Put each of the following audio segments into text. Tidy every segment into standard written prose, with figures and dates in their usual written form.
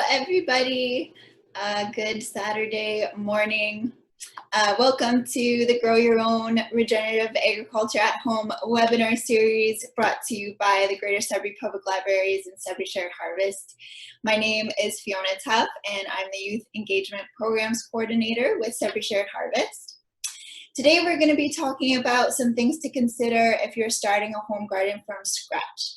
everybody. Good Saturday morning. Welcome to the Grow Your Own Regenerative Agriculture at Home webinar series brought to you by the Greater Sudbury Public Libraries and Sudbury Shared Harvest. My name is Fionna and I'm the Youth Engagement Programs Coordinator with Sudbury Shared Harvest. Today we're going to be talking about some things to consider if you're starting a home garden from scratch.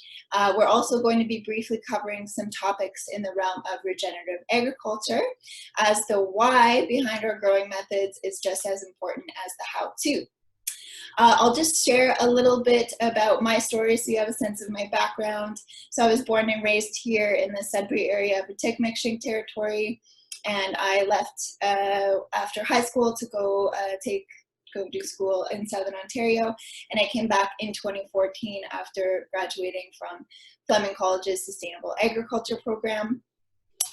We're also going to be briefly covering some topics in the realm of regenerative agriculture, as the why behind our growing methods is just as important as the how-to. I'll just share a little bit about my story so you have a sense of my background. So I was born and raised here in the Sudbury area of Atikameksheng territory, and I left after high school to go do school in Southern Ontario, and I came back in 2014 after graduating from Fleming College's Sustainable Agriculture program.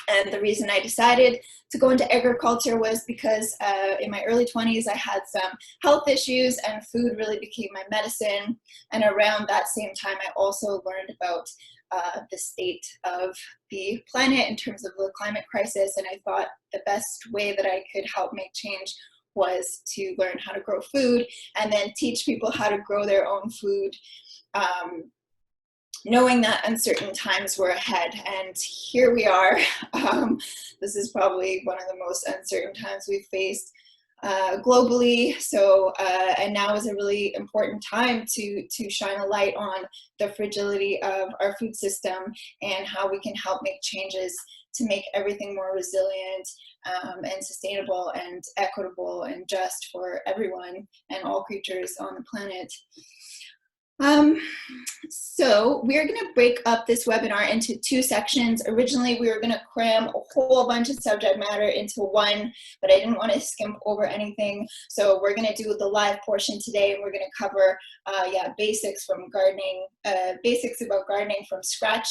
And the reason I decided to go into agriculture was because in my early 20s I had some health issues and food really became my medicine. And around that same time I also learned about the state of the planet in terms of the climate crisis, and I thought the best way that I could help make change was to learn how to grow food and then teach people how to grow their own food, knowing that uncertain times were ahead. And here we are. This is probably one of the most uncertain times we've faced globally. So, and now is a really important time to shine a light on the fragility of our food system and how we can help make changes to make everything more resilient and sustainable and equitable and just for everyone and all creatures on the planet. So we're going to break up this webinar into two sections. Originally, we were going to cram a whole bunch of subject matter into one, but I didn't want to skimp over anything. So we're going to do the live portion today, and we're going to cover basics from gardening, basics about gardening from scratch,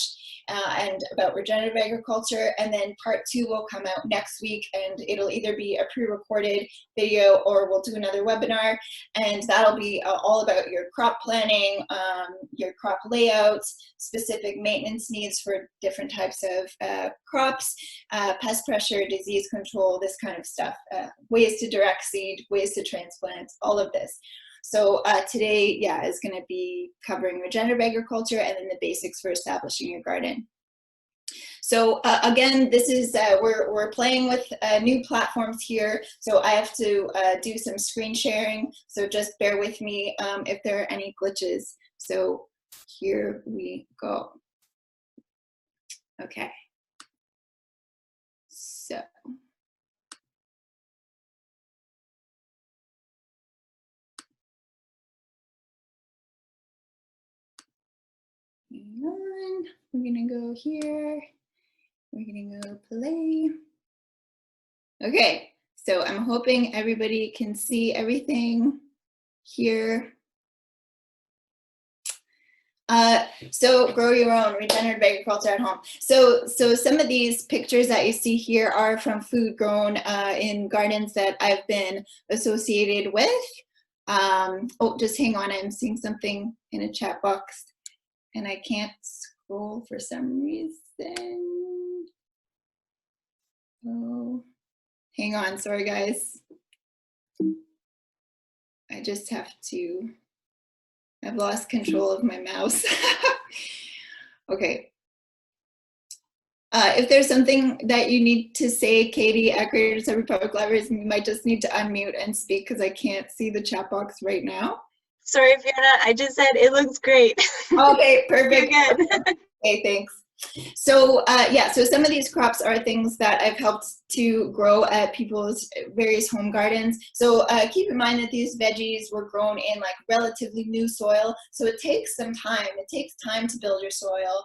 and about regenerative agriculture. And then part 2 will come out next week, and it'll either be a pre-recorded video or we'll do another webinar, and that'll be all about your crop planning, your crop layouts, specific maintenance needs for different types of crops, pest pressure, disease control, this kind of stuff, ways to direct seed, ways to transplant, all of this. So today, is going to be covering regenerative agriculture and then the basics for establishing your garden. So again, this is, we're playing with new platforms here, so I have to do some screen sharing, so just bear with me if there are any glitches. So here we go. Okay. So. Hang on, we're gonna go here. We're gonna go play. Okay, so I'm hoping everybody can see everything here. So grow your own regenerative agriculture at home. So some of these pictures that you see here are from food grown in gardens that I've been associated with. Oh, just hang on, I'm seeing something in a chat box and I can't scroll for some reason. Oh, hang on, sorry guys. I just have to, I've lost control of my mouse. Okay. If there's something that you need to say, Katie, at Greater Sudbury Public Libraries, you might just need to unmute and speak because I can't see the chat box right now. Sorry, Fiona, I just said it looks great. Okay, perfect. You're good. Okay, thanks. So so some of these crops are things that I've helped to grow at people's various home gardens. So keep in mind that these veggies were grown in like relatively new soil, so it takes some time. It takes time to build your soil,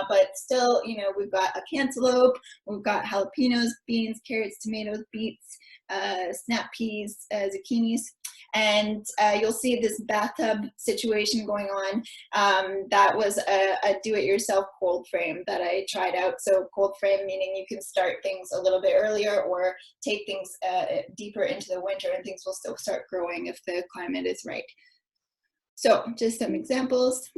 but still, you know, we've got a cantaloupe, we've got jalapenos, beans, carrots, tomatoes, beets, snap peas, zucchinis. And you'll see this bathtub situation going on. That was a do-it-yourself cold frame that I tried out. So cold frame meaning you can start things a little bit earlier or take things deeper into the winter and things will still start growing if the climate is right. So just some examples.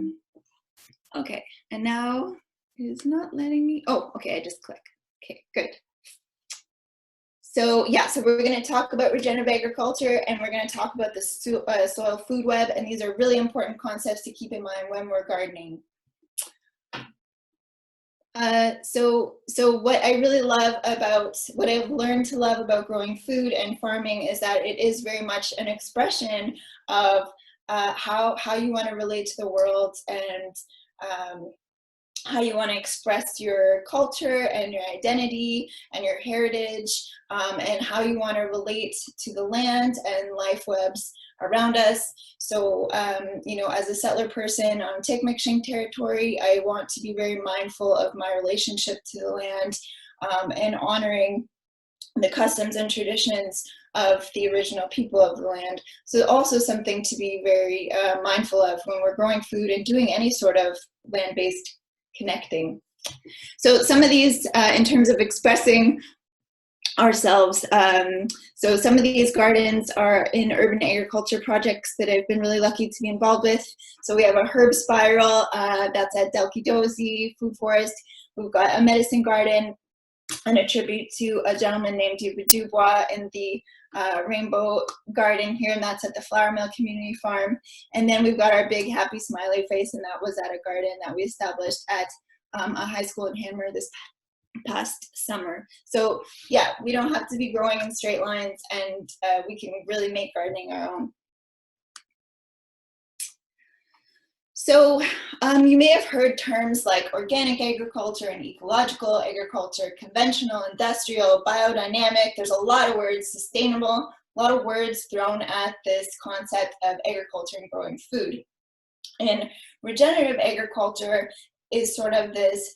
Okay, and now it is not letting me, oh, okay, I just click. Okay, good. So yeah, so we're going to talk about regenerative agriculture, and we're going to talk about the soil food web, and these are really important concepts to keep in mind when we're gardening. So what I really love about, what I've learned to love about growing food and farming is that it is very much an expression of how you want to relate to the world, and how you want to express your culture and your identity and your heritage, and how you want to relate to the land and life webs around us. So, you know, as a settler person on Tikmikshing territory, I want to be very mindful of my relationship to the land, and honoring the customs and traditions of the original people of the land. So also something to be very mindful of when we're growing food and doing any sort of land-based connecting. So some of these, in terms of expressing ourselves, so some of these gardens are in urban agriculture projects that I've been really lucky to be involved with. So we have a herb spiral, that's at Delki Food Forest. We've got a medicine garden and a tribute to a gentleman named Dubois in the Rainbow Garden here, and that's at the Flour Mill Community Farm. And then we've got our big happy smiley face, and that was at a garden that we established at a high school in Hanmer this past summer. So yeah, we don't have to be growing in straight lines, and we can really make gardening our own. So you may have heard terms like organic agriculture and ecological agriculture, conventional, industrial, biodynamic. There's a lot of words, sustainable, a lot of words thrown at this concept of agriculture and growing food. And regenerative agriculture is sort of this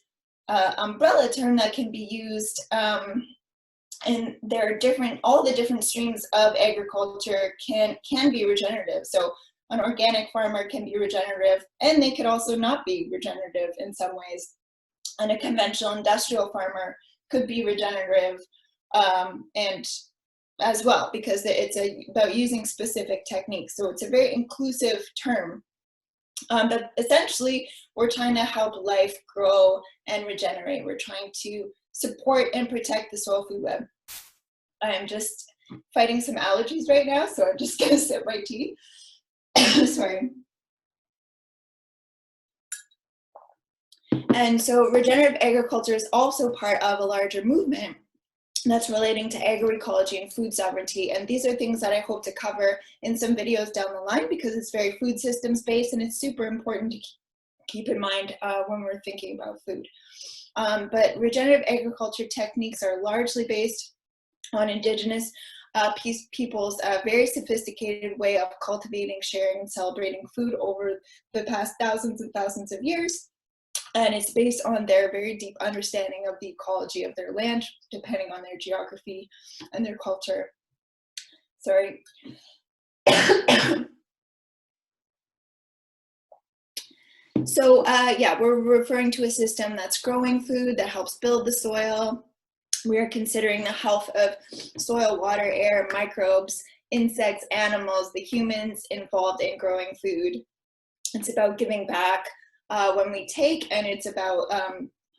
umbrella term that can be used, and there are different, all the different streams of agriculture can be regenerative. So an organic farmer can be regenerative, and they could also not be regenerative in some ways. And a conventional industrial farmer could be regenerative, and as well, because it's about using specific techniques. So it's a very inclusive term. But essentially, we're trying to help life grow and regenerate. We're trying to support and protect the soil food web. I am just fighting some allergies right now, so I'm just going to sip my tea. Sorry. And so regenerative agriculture is also part of a larger movement that's relating to agroecology and food sovereignty. And these are things that I hope to cover in some videos down the line, because it's very food systems based, and it's super important to keep in mind when we're thinking about food. But regenerative agriculture techniques are largely based on Indigenous people's very sophisticated way of cultivating, sharing, and celebrating food over the past thousands and thousands of years. And it's based on their very deep understanding of the ecology of their land, depending on their geography and their culture. Sorry. So yeah, we're referring to a system that's growing food, that helps build the soil. We are considering the health of soil, water, air, microbes, insects, animals, the humans involved in growing food. It's about giving back when we take, and it's about,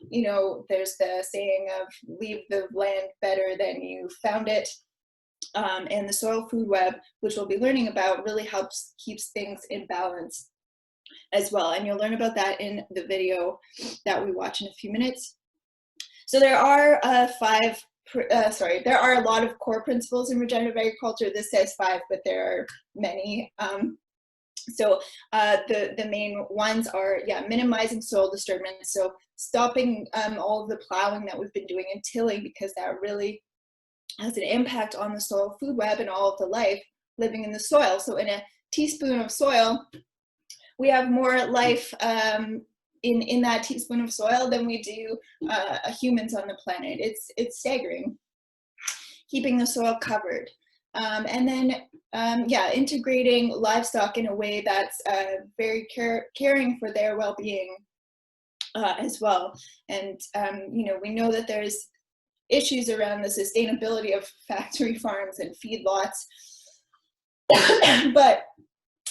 you know, there's the saying of leave the land better than you found it. And the soil food web, which we'll be learning about, really helps keeps things in balance as well. And you'll learn about that in the video that we watch in a few minutes. So there are there are a lot of core principles in regenerative agriculture. This says 5, but there are many. So the main ones are, yeah, minimizing soil disturbance. So stopping all of the plowing that we've been doing and tilling, because that really has an impact on the soil food web and all of the life living in the soil. So in a teaspoon of soil, we have more life in that teaspoon of soil than we do humans on the planet. It's staggering. Keeping the soil covered. And then, yeah, integrating livestock in a way that's very caring for their well-being as well. And, you know, we know that there's issues around the sustainability of factory farms and feedlots. But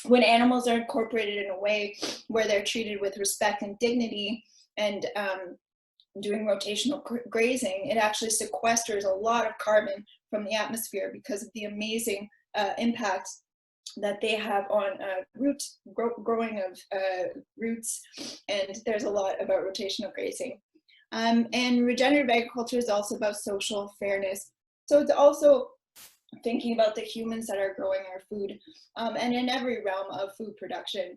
when animals are incorporated in a way where they're treated with respect and dignity, and doing rotational grazing, it actually sequesters a lot of carbon from the atmosphere because of the amazing impact that they have on growing of roots. And there's a lot about rotational grazing. And regenerative agriculture is also about social fairness. So it's also thinking about the humans that are growing our food, and in every realm of food production.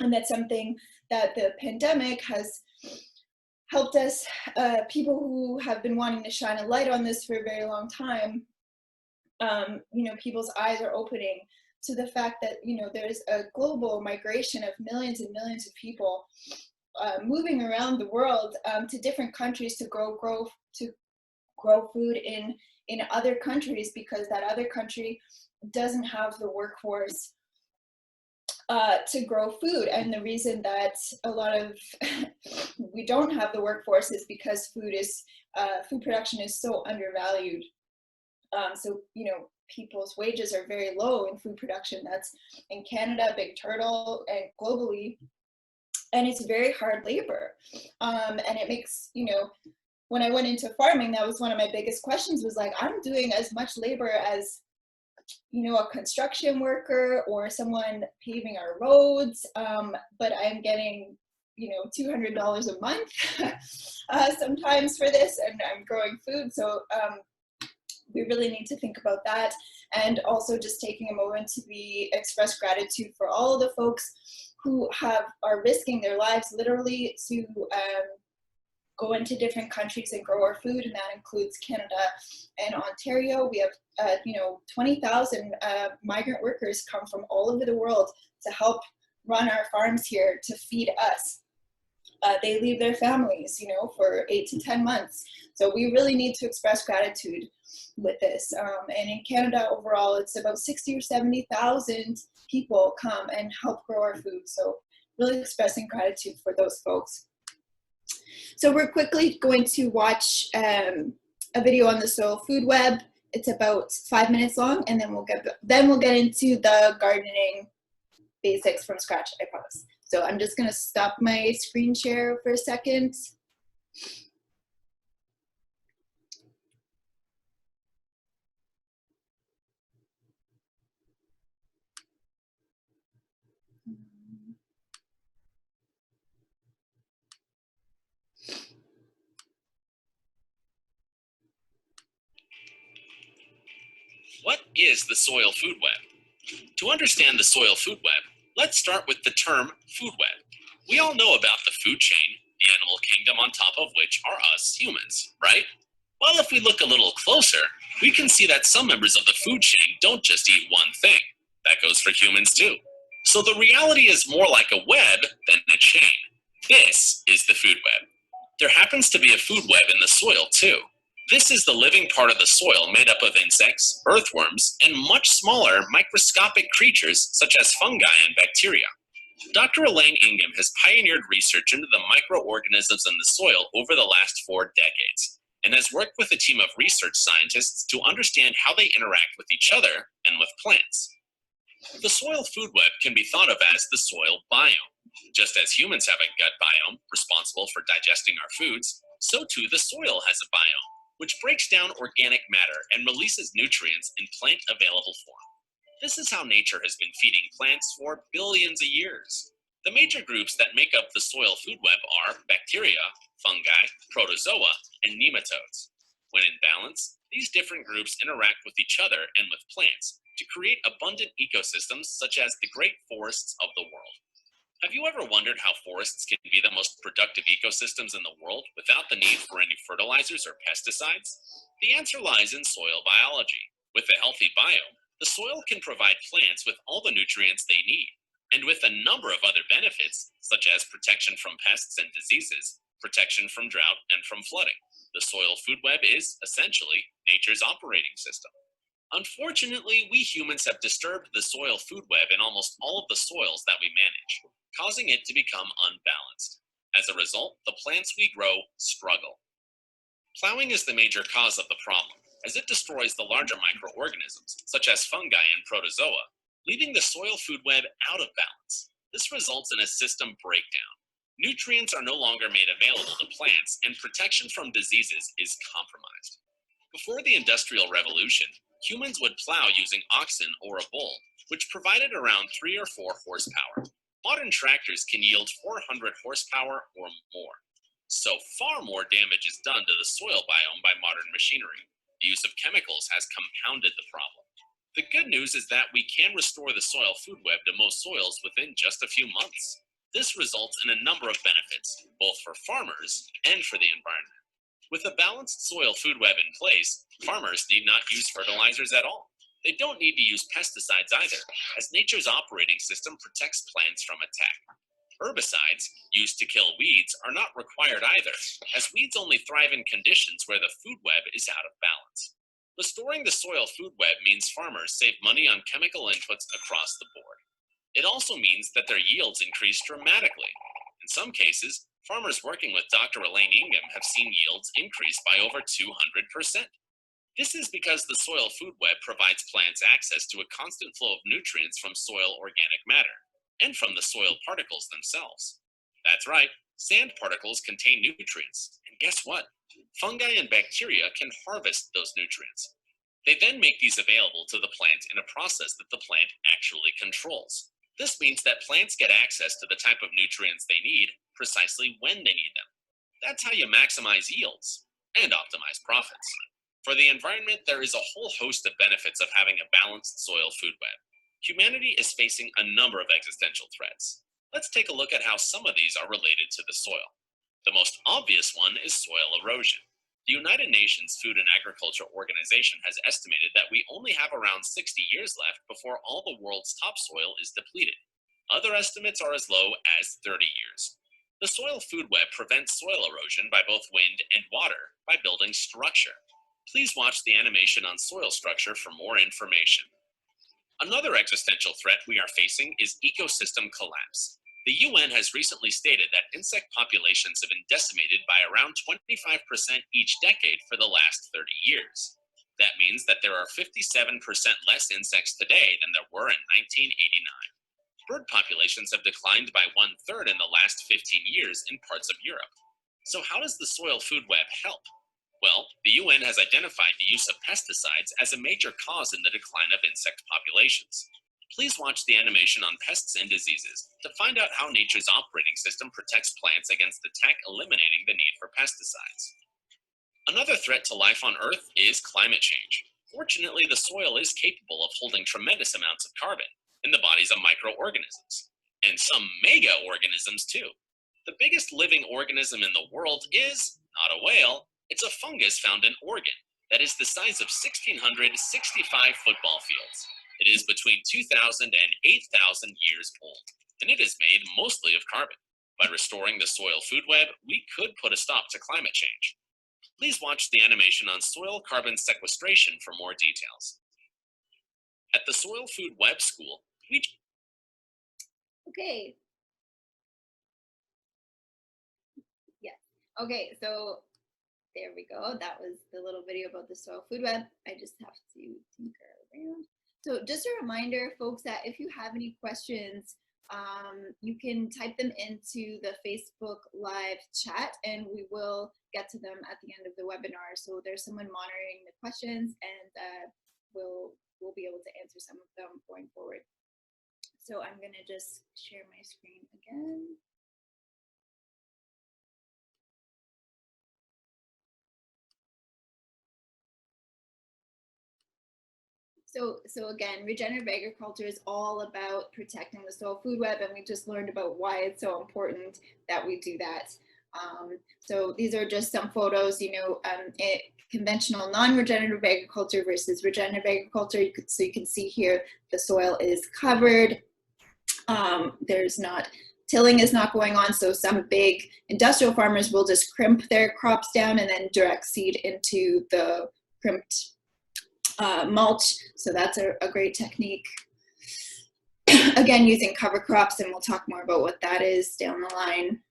And that's something that the pandemic has helped us, people who have been wanting to shine a light on this for a very long time, people's eyes are opening to the fact that, there's a global migration of millions and millions of people moving around the world to different countries to grow food in other countries, because that other country doesn't have the workforce to grow food. And the reason that a lot of we don't have the workforce is because food production is so undervalued. So people's wages are very low in food production. That's in Canada, Big Turtle, and globally. And it's very hard labor. And it makes, when I went into farming, that was one of my biggest questions, was like, I'm doing as much labor as, a construction worker or someone paving our roads, but I'm getting, $200 a month sometimes for this, and I'm growing food. So we really need to think about that, and also just taking a moment to express gratitude for all of the folks who are risking their lives literally to go into different countries and grow our food, and that includes Canada and Ontario. We have 20,000 migrant workers come from all over the world to help run our farms here to feed us. They leave their families, for 8 to 10 months. So we really need to express gratitude with this. And in Canada overall, it's about 60 or 70,000 people come and help grow our food. So really expressing gratitude for those folks. So we're quickly going to watch a video on the soil food web. It's about 5 minutes long, and then we'll get into the gardening basics from scratch, I promise. So I'm just going to stop my screen share for a second. What is the soil food web? To understand the soil food web, let's start with the term food web. We all know about the food chain, the animal kingdom on top of which are us humans, right? Well, if we look a little closer, we can see that some members of the food chain don't just eat one thing. That goes for humans too. So the reality is more like a web than a chain. This is the food web. There happens to be a food web in the soil too. This is the living part of the soil made up of insects, earthworms, and much smaller microscopic creatures such as fungi and bacteria. Dr. Elaine Ingham has pioneered research into the microorganisms in the soil over the last 4 decades, and has worked with a team of research scientists to understand how they interact with each other and with plants. The soil food web can be thought of as the soil biome. Just as humans have a gut biome responsible for digesting our foods, so too the soil has a biome, which breaks down organic matter and releases nutrients in plant-available form. This is how nature has been feeding plants for billions of years. The major groups that make up the soil food web are bacteria, fungi, protozoa, and nematodes. When in balance, these different groups interact with each other and with plants to create abundant ecosystems such as the great forests of the world. Have you ever wondered how forests can be the most productive ecosystems in the world without the need for any fertilizers or pesticides? The answer lies in soil biology. With a healthy biome, the soil can provide plants with all the nutrients they need, and with a number of other benefits, such as protection from pests and diseases, protection from drought and from flooding. The soil food web is, essentially, nature's operating system. Unfortunately, we humans have disturbed the soil food web in almost all of the soils that we manage, causing it to become unbalanced. As a result, the plants we grow struggle. Plowing is the major cause of the problem, as it destroys the larger microorganisms, such as fungi and protozoa, leaving the soil food web out of balance. This results in a system breakdown. Nutrients are no longer made available to plants, and protection from diseases is compromised. Before the Industrial Revolution, humans would plow using oxen or a bull, which provided around 3 or 4 horsepower. Modern tractors can yield 400 horsepower or more. So far more damage is done to the soil biome by modern machinery. The use of chemicals has compounded the problem. The good news is that we can restore the soil food web to most soils within just a few months. This results in a number of benefits, both for farmers and for the environment. With a balanced soil food web in place, farmers need not use fertilizers at all. They don't need to use pesticides either, as nature's operating system protects plants from attack. Herbicides, used to kill weeds, are not required either, as weeds only thrive in conditions where the food web is out of balance. Restoring the soil food web means farmers save money on chemical inputs across the board. It also means that their yields increase dramatically. In some cases, farmers working with Dr. Elaine Ingham have seen yields increase by over 200%. This is because the soil food web provides plants access to a constant flow of nutrients from soil organic matter, and from the soil particles themselves. That's right, sand particles contain nutrients, and guess what? Fungi and bacteria can harvest those nutrients. They then make these available to the plant in a process that the plant actually controls. This means that plants get access to the type of nutrients they need precisely when they need them. That's how you maximize yields and optimize profits. For the environment, there is a whole host of benefits of having a balanced soil food web. Humanity is facing a number of existential threats. Let's take a look at how some of these are related to the soil. The most obvious one is soil erosion. The United Nations Food and Agriculture Organization has estimated that we only have around 60 years left before all the world's topsoil is depleted. Other estimates are as low as 30 years. The soil food web prevents soil erosion by both wind and water by building structure. Please watch the animation on soil structure for more information. Another existential threat we are facing is ecosystem collapse. The UN has recently stated that insect populations have been decimated by around 25% each decade for the last 30 years. That means that there are 57% less insects today than there were in 1989. Bird populations have declined by 1/3 in the last 15 years in parts of Europe. So how does the soil food web help? Well, the UN has identified the use of pesticides as a major cause in the decline of insect populations. Please watch the animation on pests and diseases to find out how nature's operating system protects plants against attack, eliminating the need for pesticides. Another threat to life on Earth is climate change. Fortunately, the soil is capable of holding tremendous amounts of carbon in the bodies of microorganisms, and some mega-organisms too. The biggest living organism in the world is not a whale, it's a fungus found in Oregon that is the size of 1,665 football fields. It is between 2,000 and 8,000 years old, and it is made mostly of carbon. By restoring the soil food web, we could put a stop to climate change. Please watch the animation on soil carbon sequestration for more details. At the Soil Food Web School, we... Okay. Yeah. Okay, so there we go. That was the little video about the soil food web. I just have to tinker around. So just a reminder, folks, that if you have any questions, you can type them into the Facebook Live chat and we will get to them at the end of the webinar. So there's someone monitoring the questions and we'll be able to answer some of them going forward. So I'm gonna just share my screen again. So again, regenerative agriculture is all about protecting the soil food web, and we just learned about why it's so important that we do that. So these are just some photos, you know, conventional non-regenerative agriculture versus regenerative agriculture. So you can see here the soil is covered. There's not, tilling is not going on, so some big industrial farmers will just crimp their crops down and then direct seed into the crimped mulch. So that's a great technique. Again, using cover crops, and we'll talk more about what that is down the line.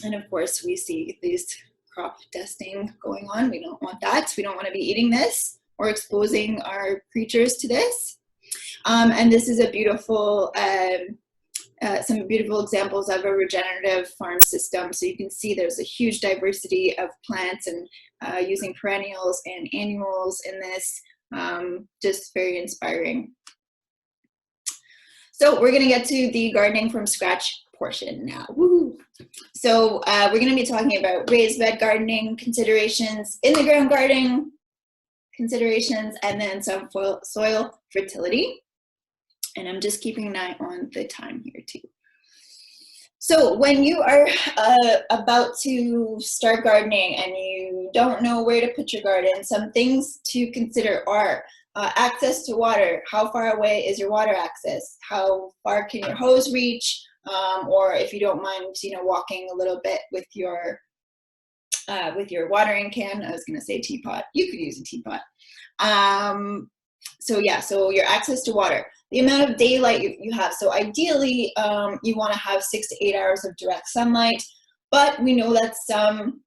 And of course, we see these crop dusting going on. We don't want that. We don't want to be eating this or exposing our creatures to this. And this is a beautiful some beautiful examples of a regenerative farm system. So you can see there's a huge diversity of plants and using perennials and annuals in this, just very inspiring. So we're gonna get to the gardening from scratch portion now. Woo! So we're gonna be talking about raised bed gardening considerations, in the ground gardening considerations, and then some soil fertility. And I'm just keeping an eye on the time here too. So when you are about to start gardening and you don't know where to put your garden, some things to consider are access to water. How far away is your water access? How far can your hose reach? Or if you don't mind, walking a little bit with your watering can. I was going to say teapot. You could use a teapot. So your access to water, the amount of daylight you have. So ideally, you want to have 6 to 8 hours of direct sunlight, but we know that some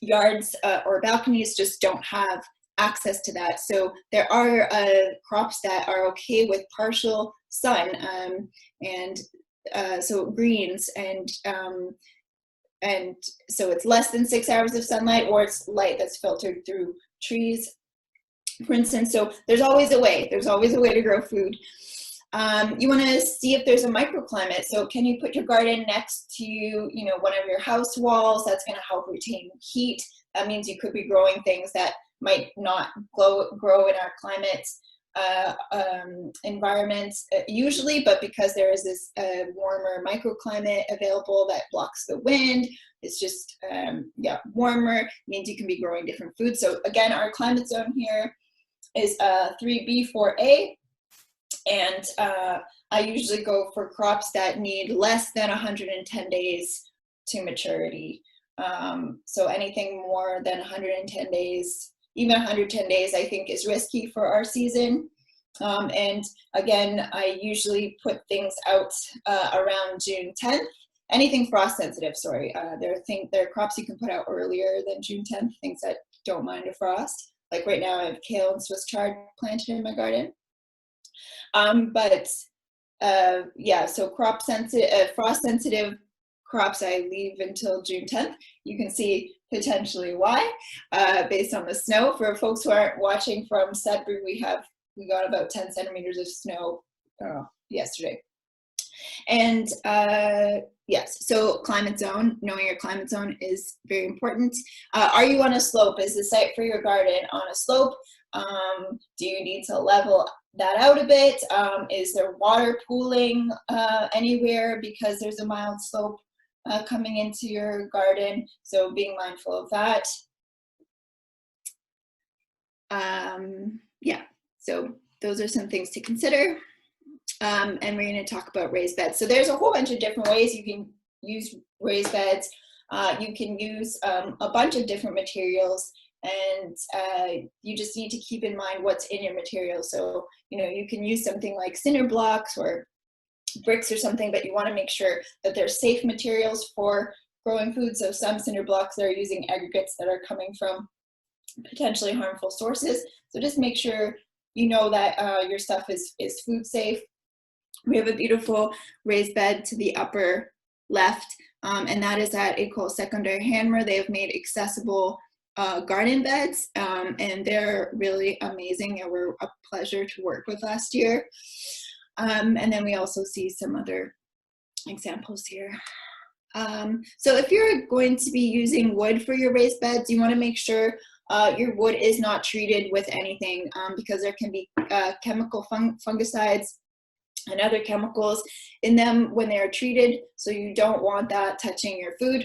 yards or balconies just don't have access to that. So there are crops that are okay with partial sun, and so greens, and so it's less than 6 hours of sunlight, or it's light that's filtered through trees, for instance. So there's always a way to grow food. You want to see if there's a microclimate. So can you put your garden next to one of your house walls? That's going to help retain heat. That means you could be growing things that might not grow in our climate environments usually, but because there is this warmer microclimate available that blocks the wind, it's just warmer, means you can be growing different foods. So again, our climate zone here is 3B, 4A, and I usually go for crops that need less than 110 days to maturity. So anything more than 110 days, even 110 days, I think is risky for our season. And again, I usually put things out around June 10th. Anything frost sensitive, sorry. There are crops you can put out earlier than June 10th, things that don't mind a frost. Like right now I have kale and Swiss chard planted in my garden. So frost sensitive crops I leave until June 10th. You can see potentially why, based on the snow. For folks who aren't watching from Sudbury, we got about 10 centimeters of snow yesterday. And yes, so climate zone, knowing your climate zone is very important. Are you on a slope? Is the site for your garden on a slope? Do you need to level that out a bit? Is there water pooling anywhere because there's a mild slope coming into your garden? So being mindful of that. So those are some things to consider. And we're going to talk about raised beds. So there's a whole bunch of different ways you can use raised beds. You can use a bunch of different materials, and you just need to keep in mind what's in your material. So, you can use something like cinder blocks or bricks or something, but you want to make sure that they're safe materials for growing food. So some cinder blocks are using aggregates that are coming from potentially harmful sources. So just make sure that your stuff is food safe. We have a beautiful raised bed to the upper left, and that is at École Secondaire Hanmer. They have made accessible garden beds, and they're really amazing. They were a pleasure to work with last year. And then we also see some other examples here. So if you're going to be using wood for your raised beds, you want to make sure your wood is not treated with anything, because there can be chemical fungicides and other chemicals in them when they are treated, so you don't want that touching your food.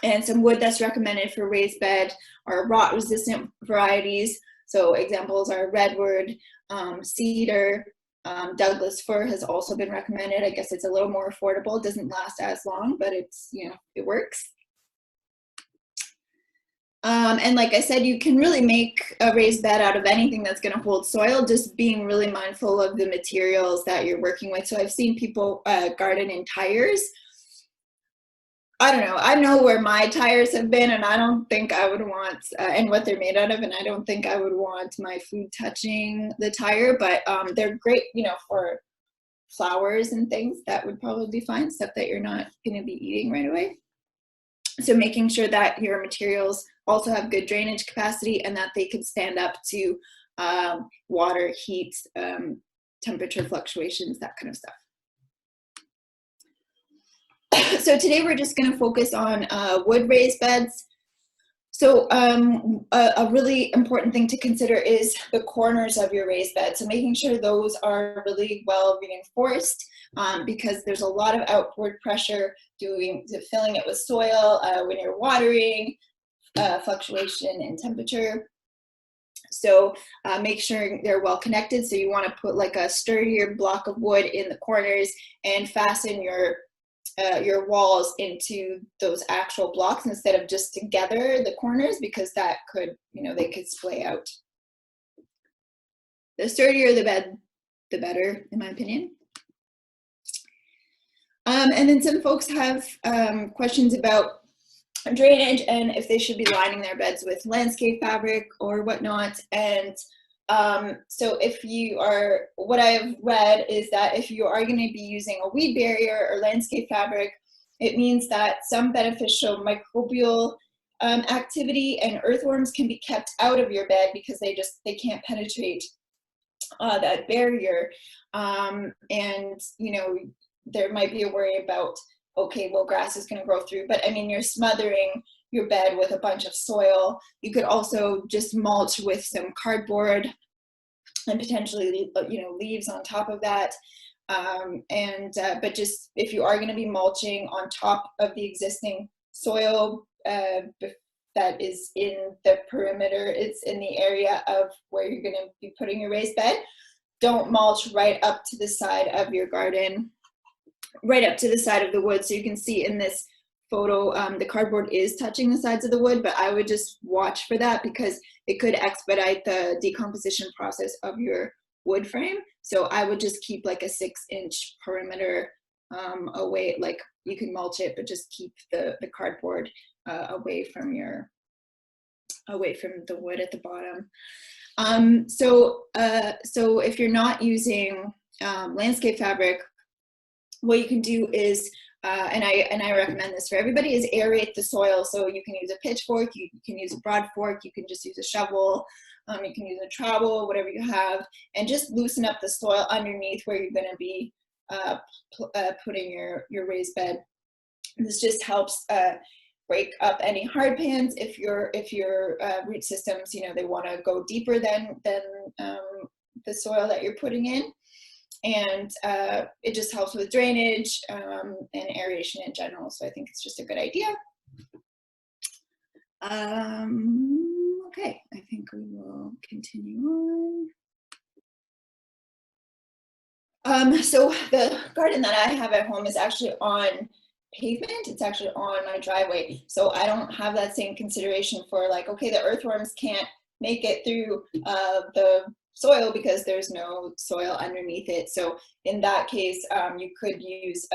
And some wood that's recommended for raised bed are rot resistant varieties. So examples are redwood, cedar, Douglas fir has also been recommended. I guess it's a little more affordable. It doesn't last as long, but it's, it works. And like I said, you can really make a raised bed out of anything that's going to hold soil, just being really mindful of the materials that you're working with. So I've seen people garden in tires. I don't know. I know where my tires have been, and I don't think I would want, and what they're made out of, and I don't think I would want my food touching the tire, but they're great, flowers and things, that would probably be fine, stuff that you're not going to be eating right away. So making sure that your materials also have good drainage capacity and that they can stand up to water, heat, temperature fluctuations, that kind of stuff. So today we're just going to focus on wood raised beds. So a really important thing to consider is the corners of your raised bed. So making sure those are really well reinforced because there's a lot of outward pressure filling it with soil when you're watering, fluctuation in temperature. So make sure they're well connected. So you want to put like a sturdier block of wood in the corners and fasten your walls into those actual blocks instead of just together the corners, because that could, they could splay out. The sturdier the bed, the better, in my opinion. And then some folks have questions about drainage and if they should be lining their beds with landscape fabric or whatnot. And so what I've read is that if you are going to be using a weed barrier or landscape fabric, it means that some beneficial microbial activity and earthworms can be kept out of your bed because they can't penetrate that barrier. And there might be a worry about, okay, well, grass is going to grow through, but I mean, you're smothering your bed with a bunch of soil. You could also just mulch with some cardboard and potentially, leaves on top of that. But just if you are going to be mulching on top of the existing soil that is in the perimeter, it's in the area of where you're going to be putting your raised bed, don't mulch right up to the side of your garden, right up to the side of the wood. So you can see in this photo, the cardboard is touching the sides of the wood, but I would just watch for that because it could expedite the decomposition process of your wood frame. So I would just keep like a 6-inch perimeter away, like you can mulch it, but just keep the cardboard away from the wood at the bottom. So if you're not using landscape fabric, what you can do is, and I recommend this for everybody, is aerate the soil. So you can use a pitchfork, you can use a broad fork, you can just use a shovel, you can use a trowel, whatever you have, and just loosen up the soil underneath where you're going to be putting your raised bed. This just helps break up any hard pans if your root systems, they want to go deeper than the soil that you're putting in. And it just helps with drainage and aeration in general. So I think it's just a good idea. Okay, I think we will continue on. So the garden that I have at home is actually on pavement. It's actually on my driveway. So I don't have that same consideration for like, okay, the earthworms can't make it through the soil because there's no soil underneath it. So in that case, you could use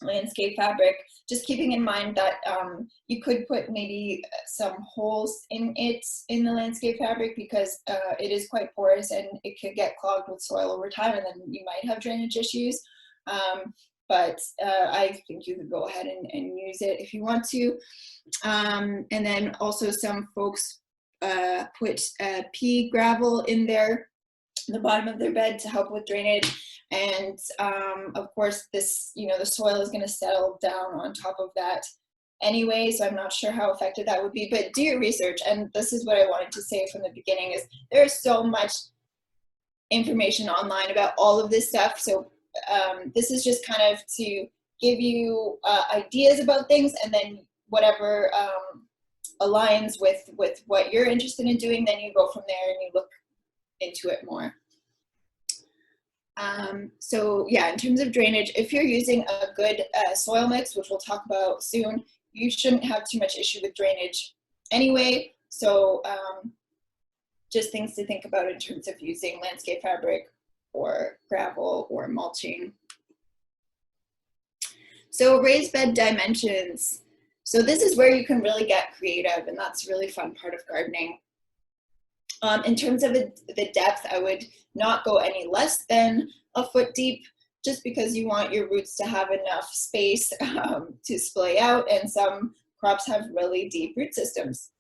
landscape fabric, just keeping in mind that you could put maybe some holes in the landscape fabric because it is quite porous and it could get clogged with soil over time, and then you might have drainage issues. But I think you could go ahead and use it if you want to. And then also some folks put pea gravel in the bottom of their bed to help with drainage. And of course this, the soil is going to settle down on top of that anyway, so I'm not sure how effective that would be, but do your research. And this is what I wanted to say from the beginning, is there's so much information online about all of this stuff. So this is just kind of to give you ideas about things, and then whatever aligns with what you're interested in doing, then you go from there and you look into it more. So yeah, in terms of drainage, if you're using a good soil mix, which we'll talk about soon, you shouldn't have too much issue with drainage anyway. So just things to think about in terms of using landscape fabric or gravel or mulching. So raised bed dimensions. So this is where you can really get creative, and that's a really fun part of gardening. In terms of the depth, I would not go any less than a foot deep. just because you want your roots to have enough space to splay out, and some crops have really deep root systems.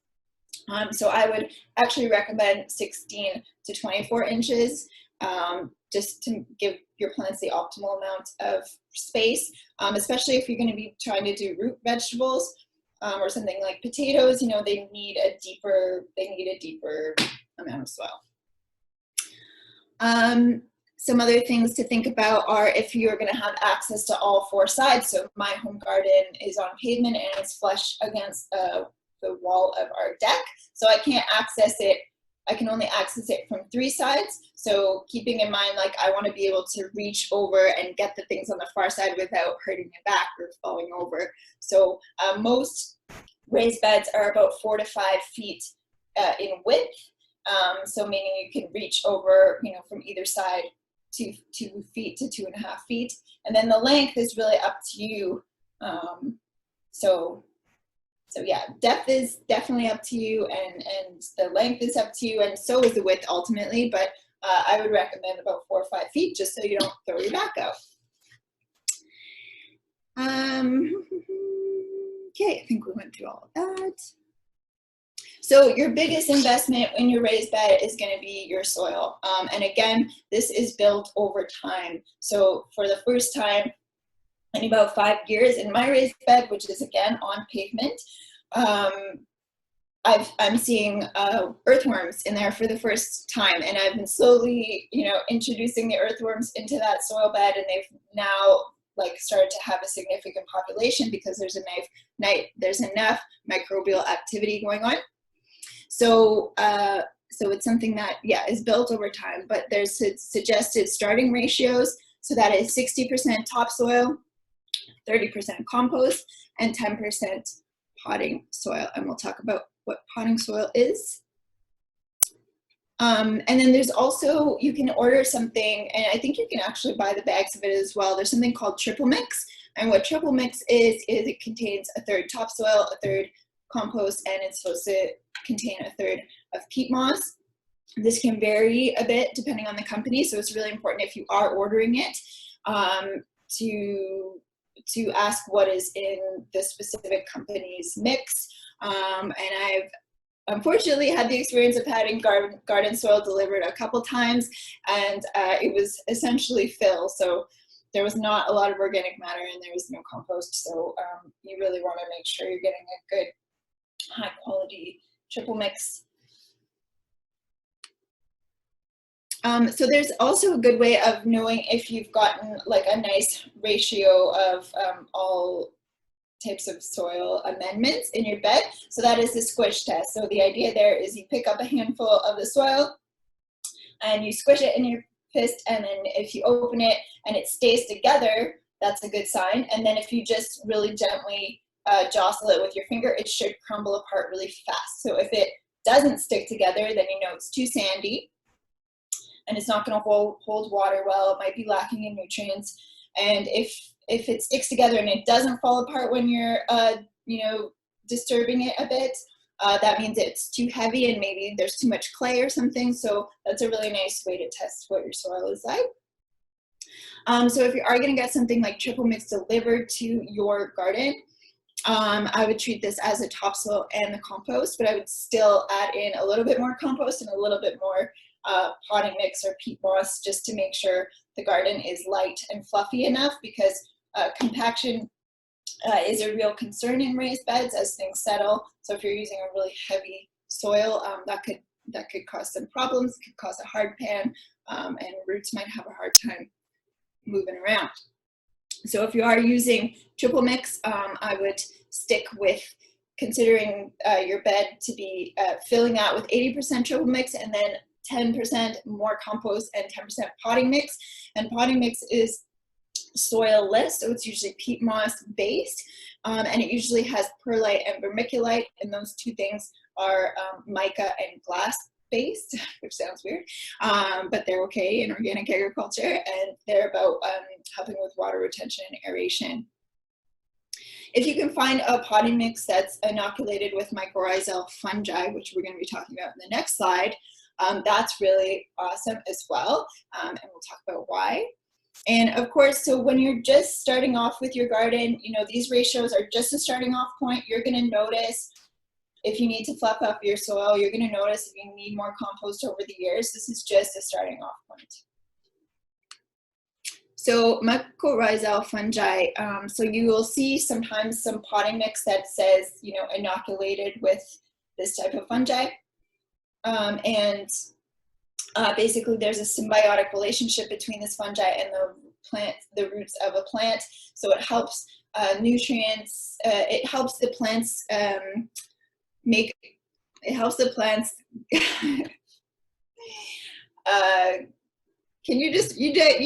So I would actually recommend 16 to 24 inches, just to give your plants the optimal amount of space, especially if you're going to be trying to do root vegetables, or something like potatoes. You know, they need a deeper amount of soil. Some other things to think about are if you're going to have access to all four sides. So my home garden is on pavement and it's flush against the wall of our deck. So I can't access it. I can only access it from 3 sides. So keeping in mind, like, I want to be able to reach over and get the things on the far side without hurting my back or falling over. So most raised beds are about 4 to 5 feet in width. So meaning you can reach over, you know, from either side 2 feet to 2.5 feet. And then the length is really up to you. So yeah, depth is definitely up to you, and the length is up to you, and so is the width ultimately, but I would recommend about 4 or 5 feet just so you don't throw your back out. Okay, I think we went through all of that. So your biggest investment in your raised bed is going to be your soil. And again, this is built over time. So for the first time in about 5 years in my raised bed, which is again on pavement, I'm seeing earthworms in there for the first time, and I've been slowly, you know, introducing the earthworms into that soil bed, and they've now like started to have a significant population because there's enough microbial activity going on. So so it's something that, yeah, is built over time, but there's suggested starting ratios. So that is 60% topsoil, 30% compost, and 10% potting soil. And we'll talk about what potting soil is. And then there's also, you can order something, and I think you can actually buy the bags of it as well. There's something called triple mix. And what triple mix is it contains 1/3 topsoil, 1/3 compost, and it's supposed to contain 1/3 of peat moss. This can vary a bit depending on the company, so it's really important if you are ordering it to ask what is in the specific company's mix. And I've unfortunately had the experience of having garden soil delivered a couple times, and it was essentially fill. So there was not a lot of organic matter and there was no compost. So you really want to make sure you're getting a good high quality triple mix. So there's also a good way of knowing if you've gotten like a nice ratio of all types of soil amendments in your bed. So that is the squish test. So the idea there is you pick up a handful of the soil and you squish it in your fist, and then if you open it and it stays together, that's a good sign. And then if you just really gently jostle it with your finger, it should crumble apart really fast. So if it doesn't stick together, then you know it's too sandy and it's not going to hold water well. It might be lacking in nutrients. And if it sticks together and it doesn't fall apart when you're you know, disturbing it a bit, that means it's too heavy and maybe there's too much clay or something. So that's a really nice way to test what your soil is like. So if you are going to get something like triple mix delivered to your garden, I would treat this as a topsoil and the compost, but I would still add in a little bit more compost and a little bit more potting mix or peat moss, just to make sure the garden is light and fluffy enough, because compaction is a real concern in raised beds as things settle. So if you're using a really heavy soil, that could cause some problems. It could cause a hard pan, and roots might have a hard time moving around. So if you are using triple mix, I would stick with considering your bed to be filling that with 80% triple mix, and then 10% more compost and 10% potting mix. And potting mix is soil-less, so it's usually peat moss based, and it usually has perlite and vermiculite, and those two things are mica and glass based, which sounds weird, but they're okay in organic agriculture, and they're about helping with water retention and aeration. If you can find a potting mix that's inoculated with mycorrhizal fungi, which we're going to be talking about in the next slide, that's really awesome as well, and we'll talk about why. And of course, so when you're just starting off with your garden, you know, these ratios are just a starting off point. You're going to notice if you need to fluff up your soil. You're going to notice if you need more compost over the years. This is just a starting off point. So mycorrhizal fungi, so you will see sometimes some potting mix that says, you know, inoculated with this type of fungi. Basically there's a symbiotic relationship between this fungi and the roots of a plant. So it helps nutrients, it helps the plants can you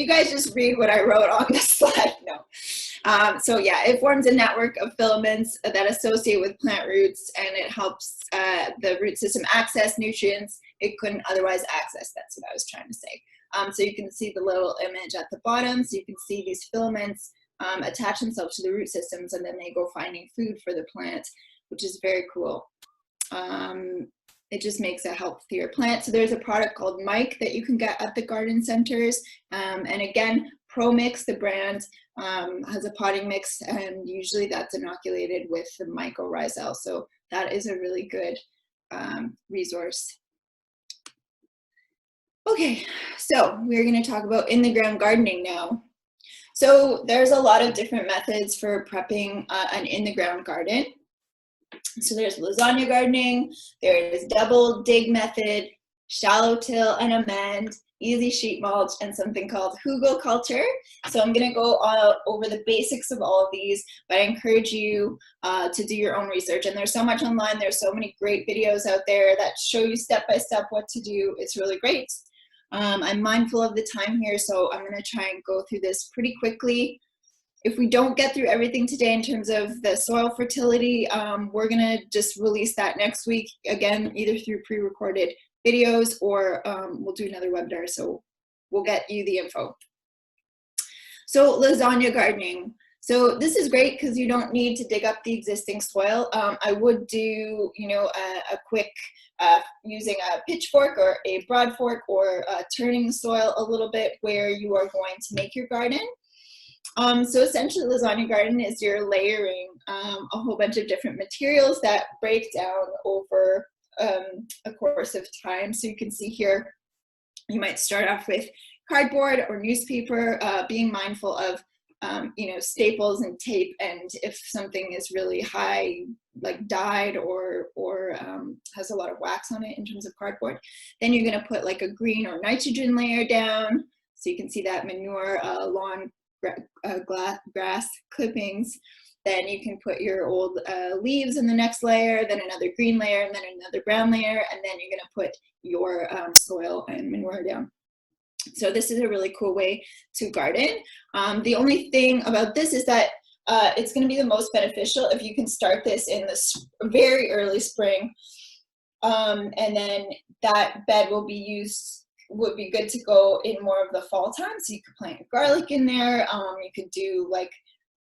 guys just read what I wrote on this slide? No. So yeah, it forms a network of filaments that associate with plant roots, and it helps the root system access nutrients it couldn't otherwise access. That's what I was trying to say. So you can see the little image at the bottom. So you can see these filaments attach themselves to the root systems, and then they go finding food for the plant, which is very cool. It just makes a healthier plant. So there's a product called Mike that you can get at the garden centers. And again, ProMix, the brand, has a potting mix, and usually that's inoculated with the mycorrhizal. So that is a really good resource. Okay, so we're going to talk about in the ground gardening now. So there's a lot of different methods for prepping an in the ground garden. So there's lasagna gardening, there is double dig method, shallow till and amend, easy sheet mulch, and something called hugelkultur. So I'm going to go over the basics of all of these, but I encourage you to do your own research. And there's so much online, there's so many great videos out there that show you step by step what to do. It's really great. I'm mindful of the time here, so I'm going to try and go through this pretty quickly. If we don't get through everything today in terms of the soil fertility, we're going to just release that next week, again, either through pre-recorded videos or we'll do another webinar, so we'll get you the info. So lasagna gardening. So this is great because you don't need to dig up the existing soil. I would do, you know, a quick using a pitchfork or a broad fork, or turning the soil a little bit where you are going to make your garden. So essentially lasagna garden is you're layering a whole bunch of different materials that break down over a course of time. So you can see here, you might start off with cardboard or newspaper, being mindful of you know, staples and tape, and if something is really high, like dyed or has a lot of wax on it in terms of cardboard, then you're going to put like a green or nitrogen layer down. So you can see that manure, lawn grass clippings. Then you can put your old leaves in the next layer, then another green layer, and then another brown layer, and then you're going to put your soil and manure down. So this is a really cool way to garden. The only thing about this is that it's going to be the most beneficial if you can start this in the very early spring, and then that bed would be good to go in more of the fall time. So you could plant garlic in there. You could do like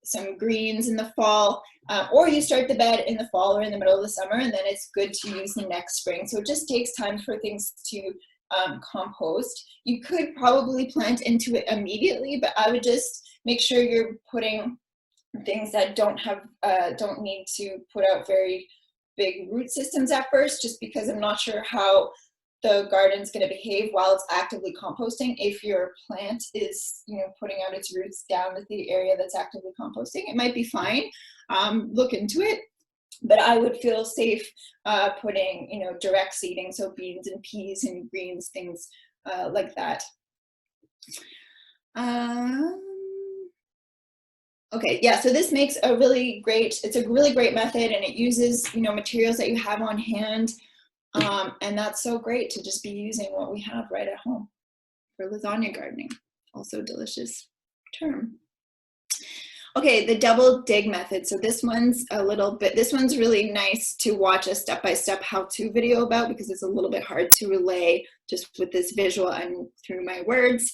some greens in the fall, or you start the bed in the fall or in the middle of the summer, and then it's good to use the next spring. So it just takes time for things to compost. You could probably plant into it immediately, but I would just make sure you're putting things that don't need to put out very big root systems at first, just because I'm not sure how the garden's going to behave while it's actively composting. If your plant is, you know, putting out its roots down at the area that's actively composting, it might be fine. Look into it, but I would feel safe putting, you know, direct seeding, so beans and peas and greens, things like that. Okay, yeah, so this makes a really great, it's a really great method, and it uses, you know, materials that you have on hand. And that's so great to just be using what we have right at home for lasagna gardening. Also a delicious term. Okay, the double dig method. So this one's really nice to watch a step-by-step how-to video about, because it's a little bit hard to relay just with this visual and through my words.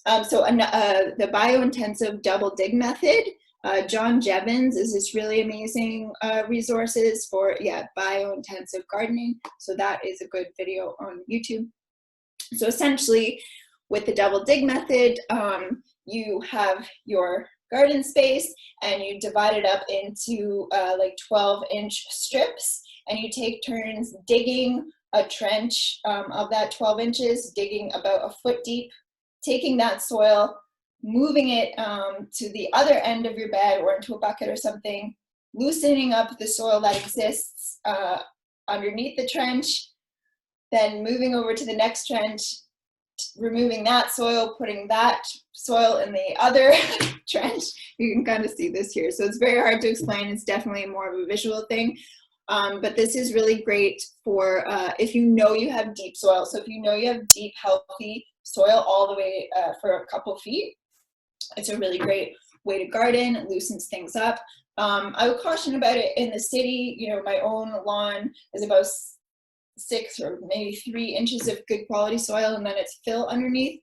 The bio-intensive double dig method, John Jevons is this really amazing resources for, bio-intensive gardening. So that is a good video on YouTube. So essentially with the double dig method, you have your garden space and you divide it up into like 12-inch strips, and you take turns digging a trench of that 12 inches, digging about a foot deep, taking that soil, moving it to the other end of your bed or into a bucket or something, loosening up the soil that exists underneath the trench, then moving over to the next trench, removing that soil, putting that soil in the other trench. You can kind of see this here. So it's very hard to explain. It's definitely more of a visual thing. But this is really great for if you know you have deep soil. So if you know you have deep, healthy soil all the way for a couple feet, it's a really great way to garden. It loosens things up. I would caution about it in the city. You know, my own lawn is about 6 or maybe 3 inches of good quality soil, and then it's fill underneath,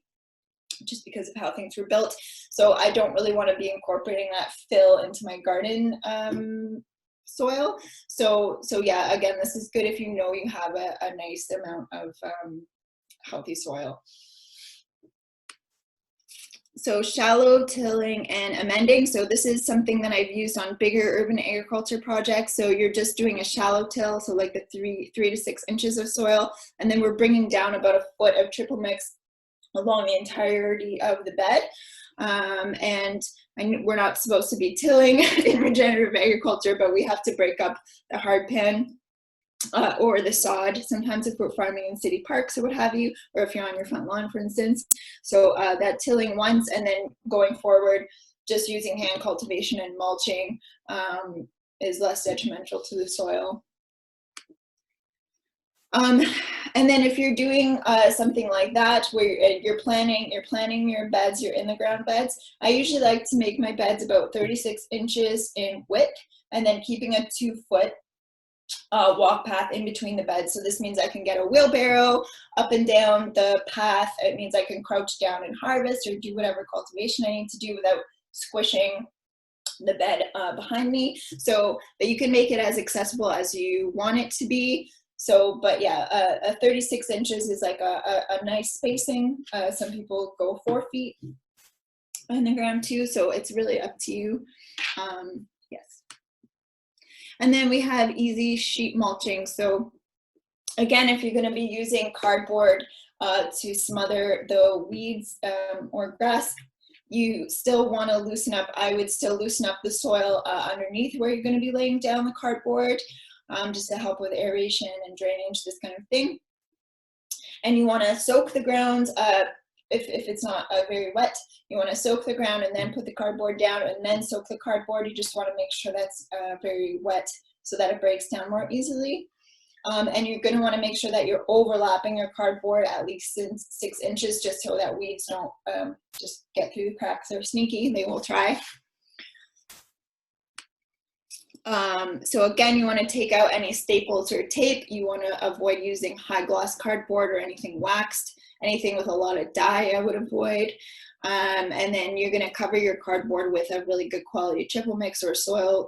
just because of how things were built. So I don't really want to be incorporating that fill into my garden soil. So yeah, again, this is good if you know you have a nice amount of healthy soil. So shallow tilling and amending. So this is something that I've used on bigger urban agriculture projects. So you're just doing a shallow till, so like the 3 to 6 inches of soil, and then we're bringing down about a foot of triple mix along the entirety of the bed. And we're not supposed to be tilling in regenerative agriculture, but we have to break up the hard pan or the sod, sometimes if we're farming in city parks or what have you, or if you're on your front lawn, for instance. So that tilling once, and then going forward, just using hand cultivation and mulching is less detrimental to the soil. And then if you're doing something like that, where you're planning your beds, your in-the-ground beds, I usually like to make my beds about 36 inches in width, and then keeping a 2-foot walk path in between the beds. So this means I can get a wheelbarrow up and down the path. It means I can crouch down and harvest or do whatever cultivation I need to do without squishing the bed behind me, so that you can make it as accessible as you want it to be. So, but yeah, a 36 inches is like a nice spacing. Some people go 4 feet in the ground too, so it's really up to you. Yes. And then we have easy sheet mulching. So again, if you're going to be using cardboard to smother the weeds or grass, you still want to loosen up. I would still loosen up the soil underneath where you're going to be laying down the cardboard, just to help with aeration and drainage, this kind of thing. And you want to soak the ground. If it's not very wet, you want to soak the ground and then put the cardboard down and then soak the cardboard. You just want to make sure that's very wet so that it breaks down more easily. And you're going to want to make sure that you're overlapping your cardboard at least 6 inches, just so that weeds don't just get through the cracks. They're sneaky, they will try. So again, you want to take out any staples or tape. You want to avoid using high gloss cardboard or anything waxed. Anything with a lot of dye I would avoid. And then you're going to cover your cardboard with a really good quality triple mix or soil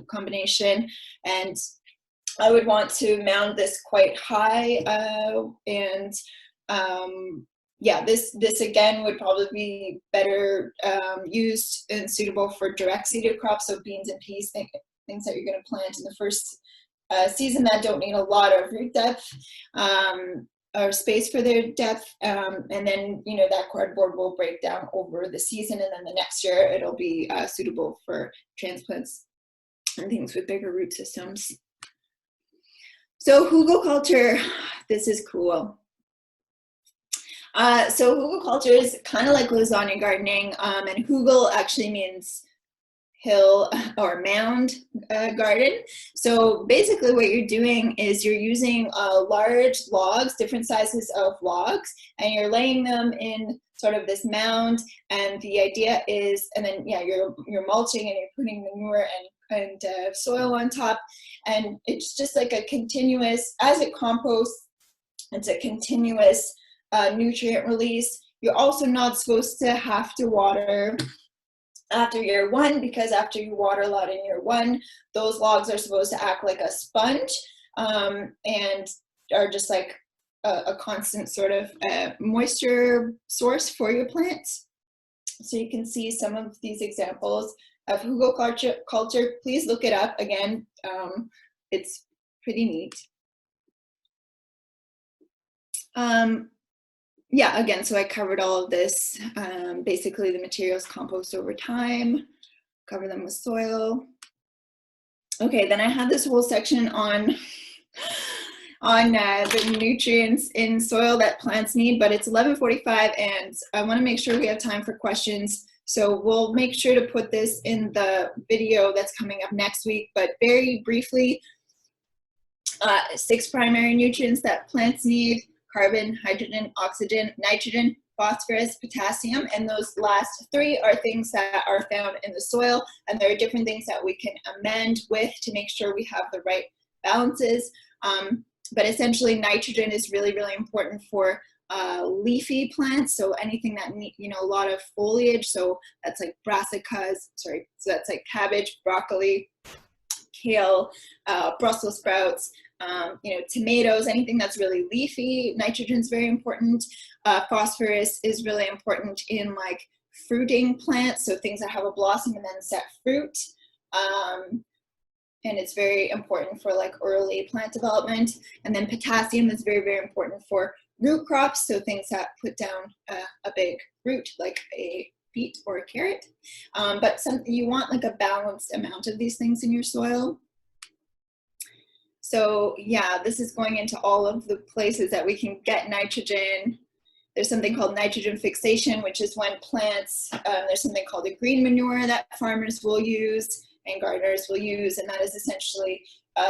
combination. And I would want to mound this quite high, yeah, this again would probably be better used and suitable for direct seeded crops, so beans and peas, things that you're going to plant in the first season that don't need a lot of root depth or space for their depth, and then that cardboard will break down over the season, and then the next year it'll be suitable for transplants and things with bigger root systems. So hugelkultur, this is cool. So hugelkultur is kind of like lasagna gardening, and hugel actually means hill or mound garden. So basically what you're doing is you're using large logs, different sizes of logs, and you're laying them in sort of this mound, and the idea is, and then yeah, you're mulching and you're putting manure and soil on top, and it's just like a continuous, as it composts, it's a continuous nutrient release. You're also not supposed to have to water after year 1, because after you water a lot in year 1, those logs are supposed to act like a sponge and are just like a constant sort of moisture source for your plants. So you can see some of these examples of hugelkultur. Please look it up again. It's pretty neat. Yeah, again, so I covered all of this. Basically, the materials compost over time, cover them with soil. Okay, then I had this whole section on the nutrients in soil that plants need, but it's 11:45 and I want to make sure we have time for questions. So we'll make sure to put this in the video that's coming up next week, but very briefly, 6 primary nutrients that plants need: carbon, hydrogen, oxygen, nitrogen, phosphorus, potassium, and those last 3 are things that are found in the soil, and there are different things that we can amend with to make sure we have the right balances. But essentially, nitrogen is really, really important for leafy plants, so anything that need, you know, a lot of foliage, so that's like brassicas, so that's like cabbage, broccoli, kale, Brussels sprouts, you know, tomatoes, anything that's really leafy. Nitrogen is very important. Phosphorus is really important in like fruiting plants, so things that have a blossom and then set fruit. And it's very important for like early plant development. And then potassium is very, very important for root crops, so things that put down a big root like a beet or a carrot. But you want like a balanced amount of these things in your soil. So yeah, this is going into all of the places that we can get nitrogen. There's something called nitrogen fixation, which is when plants, there's something called a green manure that farmers will use and gardeners will use, and that is essentially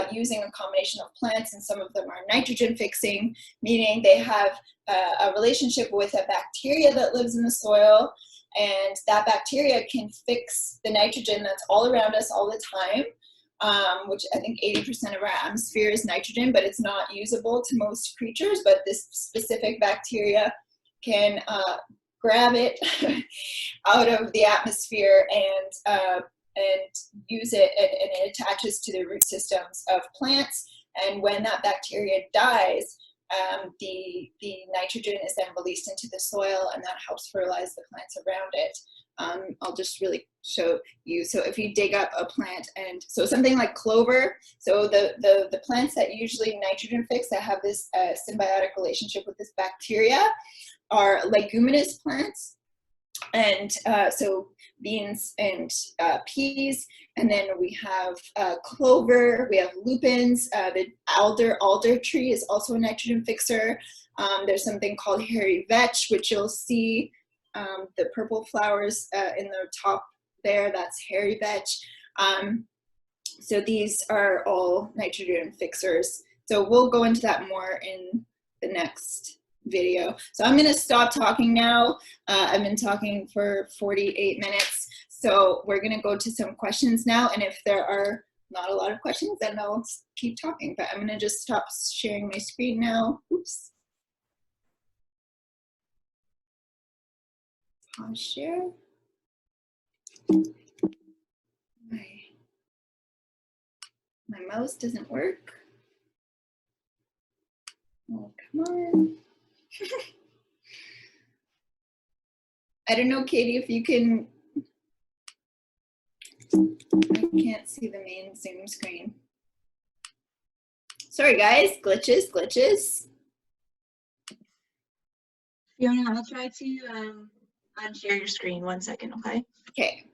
using a combination of plants, and some of them are nitrogen fixing, meaning they have a relationship with a bacteria that lives in the soil, and that bacteria can fix the nitrogen that's all around us all the time, which I think 80% of our atmosphere is nitrogen, but it's not usable to most creatures, but this specific bacteria can grab it out of the atmosphere and use it, and it attaches to the root systems of plants. And when that bacteria dies, the nitrogen is then released into the soil, and that helps fertilize the plants around it. I'll just really show you. So if you dig up a plant, and so something like clover, so the plants that usually nitrogen fix, that have this symbiotic relationship with this bacteria, are leguminous plants. And so beans and peas, and then we have clover, we have lupins, the alder tree is also a nitrogen fixer. There's something called hairy vetch, which you'll see the purple flowers in the top there, that's hairy vetch. So these are all nitrogen fixers. So we'll go into that more in the next video. So I'm going to stop talking now. I've been talking for 48 minutes. So we're going to go to some questions now. And if there are not a lot of questions, then I'll keep talking. But I'm going to just stop sharing my screen now. Oops. Pause share. My mouse doesn't work. Oh, come on. I don't know, Katie, if you can. I can't see the main Zoom screen. Sorry, guys. Glitches. Fiona, I'll try to unshare your screen. 1 second, okay? Okay.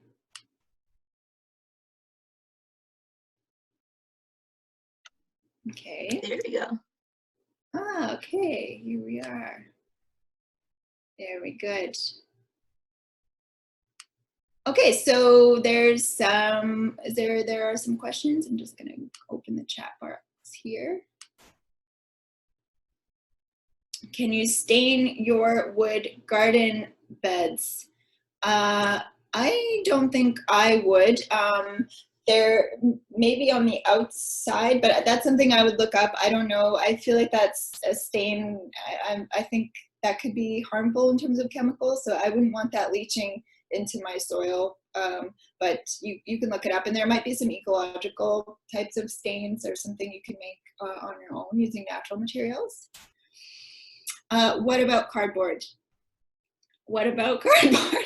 Okay. There we go. Ah, okay. Here we are. There we go. Okay, so there's some, there are some questions. I'm just gonna open the chat box here. Can you stain your wood garden beds? I don't think I would. They're maybe on the outside, but that's something I would look up. I don't know. I feel like that's a stain. I think that could be harmful in terms of chemicals, so I wouldn't want that leaching into my soil. But you can look it up, and there might be some ecological types of stains or something you can make on your own using natural materials. What about cardboard? What about cardboard?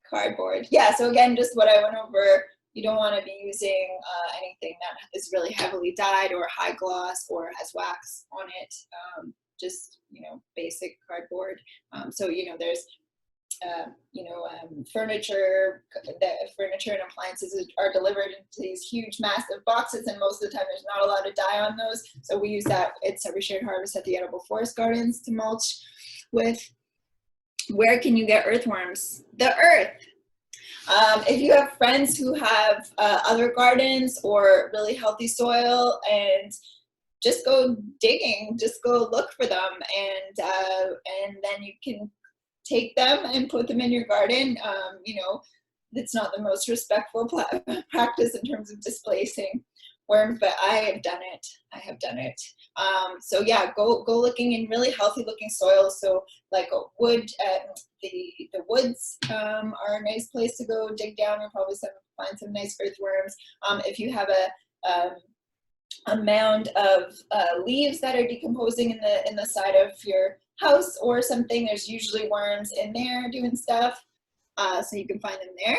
Cardboard. Yeah, so again, just what I went over, you don't want to be using anything that is really heavily dyed or high gloss or has wax on it. Just, basic cardboard. So, there's, furniture and appliances are delivered into these huge, massive boxes, and most of the time there's not a lot of dye on those. So we use that at Sudbury Shared Harvest at the Edible Forest Gardens to mulch with. Where can you get earthworms? The earth. If you have friends who have other gardens or really healthy soil, and just go digging, just go look for them, and then you can take them and put them in your garden. It's not the most respectful practice in terms of displacing worms, but I have done it. So yeah, go looking in really healthy looking soil. So like a wood, the woods are a nice place to go dig down. You'll probably find some nice earthworms. If you have a mound of leaves that are decomposing in the side of your house or something, there's usually worms in there doing stuff. So you can find them there.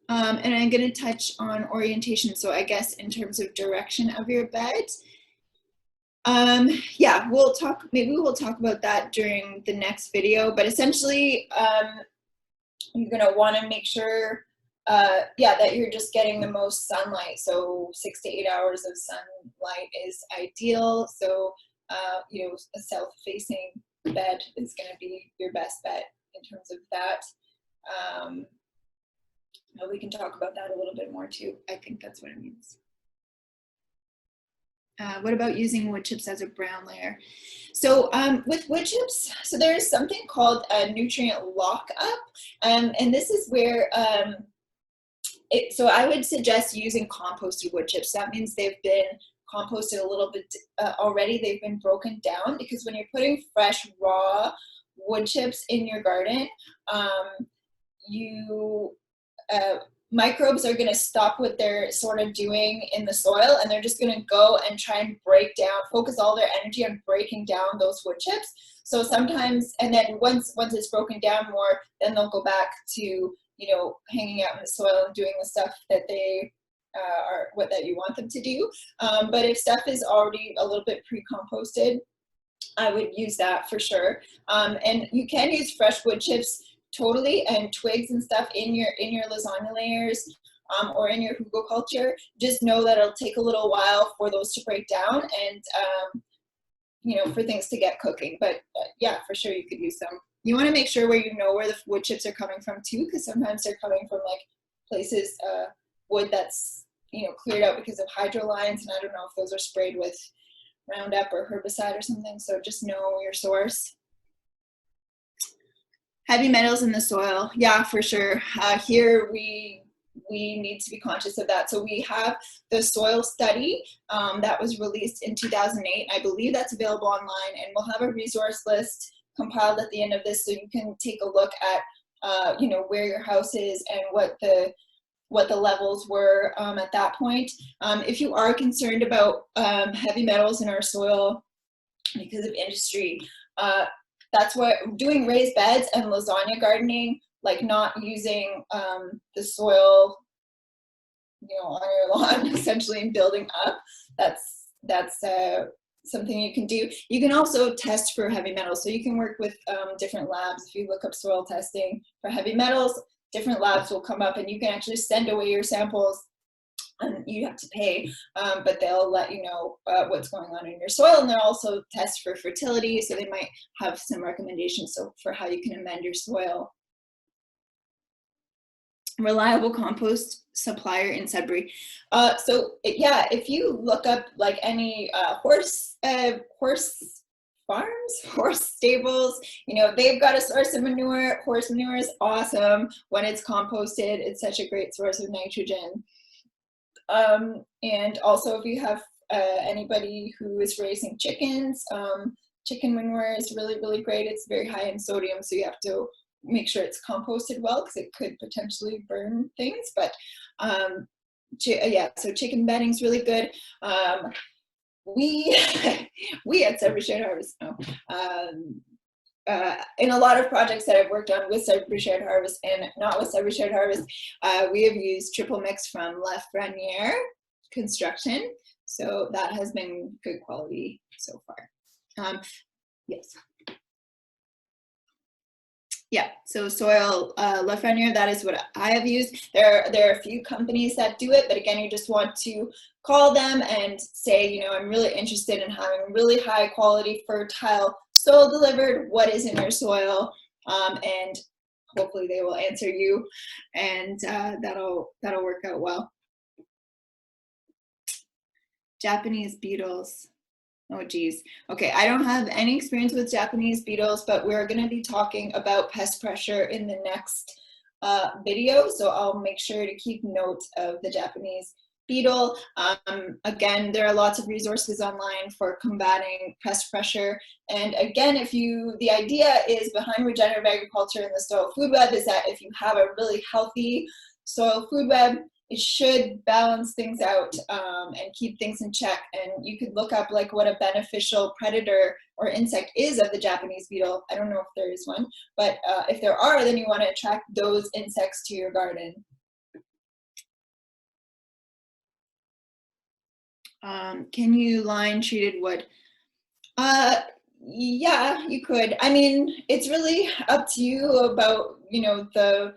And I'm going to touch on orientation. So I guess in terms of direction of your bed, yeah, maybe we'll talk about that during the next video, but essentially, you're going to want to make sure, that you're just getting the most sunlight. So 6 to 8 hours of sunlight is ideal. So, a south-facing bed is going to be your best bet in terms of that. We can talk about that a little bit more too. I think that's what it means. What about using wood chips as a brown layer? So with wood chips, so there's something called a nutrient lockup, and this is where, so I would suggest using composted wood chips. That means they've been composted a little bit already. They've been broken down, because when you're putting fresh raw wood chips in your garden, microbes are going to stop what they're sort of doing in the soil, and they're just going to go and try and focus all their energy on breaking down those wood chips. So sometimes, and then once it's broken down more, then they'll go back to, hanging out in the soil and doing the stuff that they that you want them to do. But if stuff is already a little bit pre-composted, I would use that for sure. And you can use fresh wood chips totally, and twigs and stuff in your lasagna layers, or in your hugelkultur. Just know that it'll take a little while for those to break down, and for things to get cooking. But yeah, for sure you could use them. You want to make sure where the wood chips are coming from too, because sometimes they're coming from like places, wood that's cleared out because of hydro lines, and I don't know if those are sprayed with Roundup or herbicide or something. So just know your source. Heavy metals in the soil, yeah, for sure. Here we need to be conscious of that. So we have the soil study that was released in 2008. I believe that's available online, and we'll have a resource list compiled at the end of this, so you can take a look at where your house is and what the levels were at that point. If you are concerned about heavy metals in our soil because of industry, that's what doing raised beds and lasagna gardening, like not using the soil, on your lawn, essentially, and building up. That's something you can do. You can also test for heavy metals. So you can work with different labs. If you look up soil testing for heavy metals, different labs will come up, and you can actually send away your samples, and you have to pay, but they'll let you know what's going on in your soil, and they'll also test for fertility, so they might have some recommendations for how you can amend your soil. Reliable compost supplier in Sudbury. So yeah, if you look up like any horse farms, horse stables, they've got a source of manure. Horse manure is awesome when it's composted. It's such a great source of nitrogen. And also, if you have anybody who is raising chickens, chicken manure is really, really great. It's very high in sodium, so you have to make sure it's composted well, because it could potentially burn things. But yeah, so chicken bedding is really good. We at Sudbury Shared Harvest in a lot of projects that I've worked on with Sudbury Shared Harvest and not with Sudbury Shared Harvest, we have used triple mix from Lafreniere Construction. So that has been good quality so far. Yes. Yeah, so soil Lafreniere, that is what I have used. There are a few companies that do it, but again, you just want to call them and say, you know, I'm really interested in having really high quality fertile soil delivered. What is in your soil? And hopefully they will answer you, and that'll work out well. Japanese beetles. Oh geez. Okay, I don't have any experience with Japanese beetles, but we're going to be talking about pest pressure in the next video, so I'll make sure to keep note of the Japanese beetle. Again, there are lots of resources online for combating pest pressure, and again, the idea is behind regenerative agriculture and the soil food web is that if you have a really healthy soil food web, it should balance things out and keep things in check. And you could look up like what a beneficial predator or insect is of the Japanese beetle. I don't know if there is one, but if there are, then you want to attract those insects to your garden. Can you line treated wood? Yeah, you could. I mean, it's really up to you about, you know,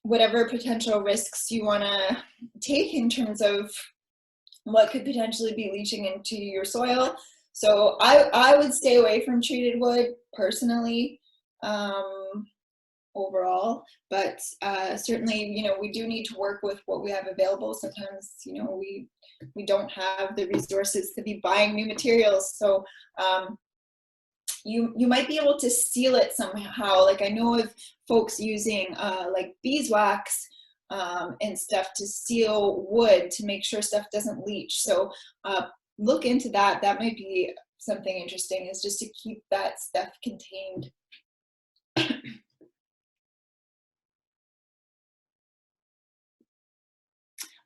whatever potential risks you want to take in terms of what could potentially be leaching into your soil. So I would stay away from treated wood personally, overall, but certainly, you know, we do need to work with what we have available. Sometimes, you know, we don't have the resources to be buying new materials. So you might be able to seal it somehow. Like I know of folks using like beeswax and stuff to seal wood to make sure stuff doesn't leach. So look into that. That might be something interesting, is just to keep that stuff contained.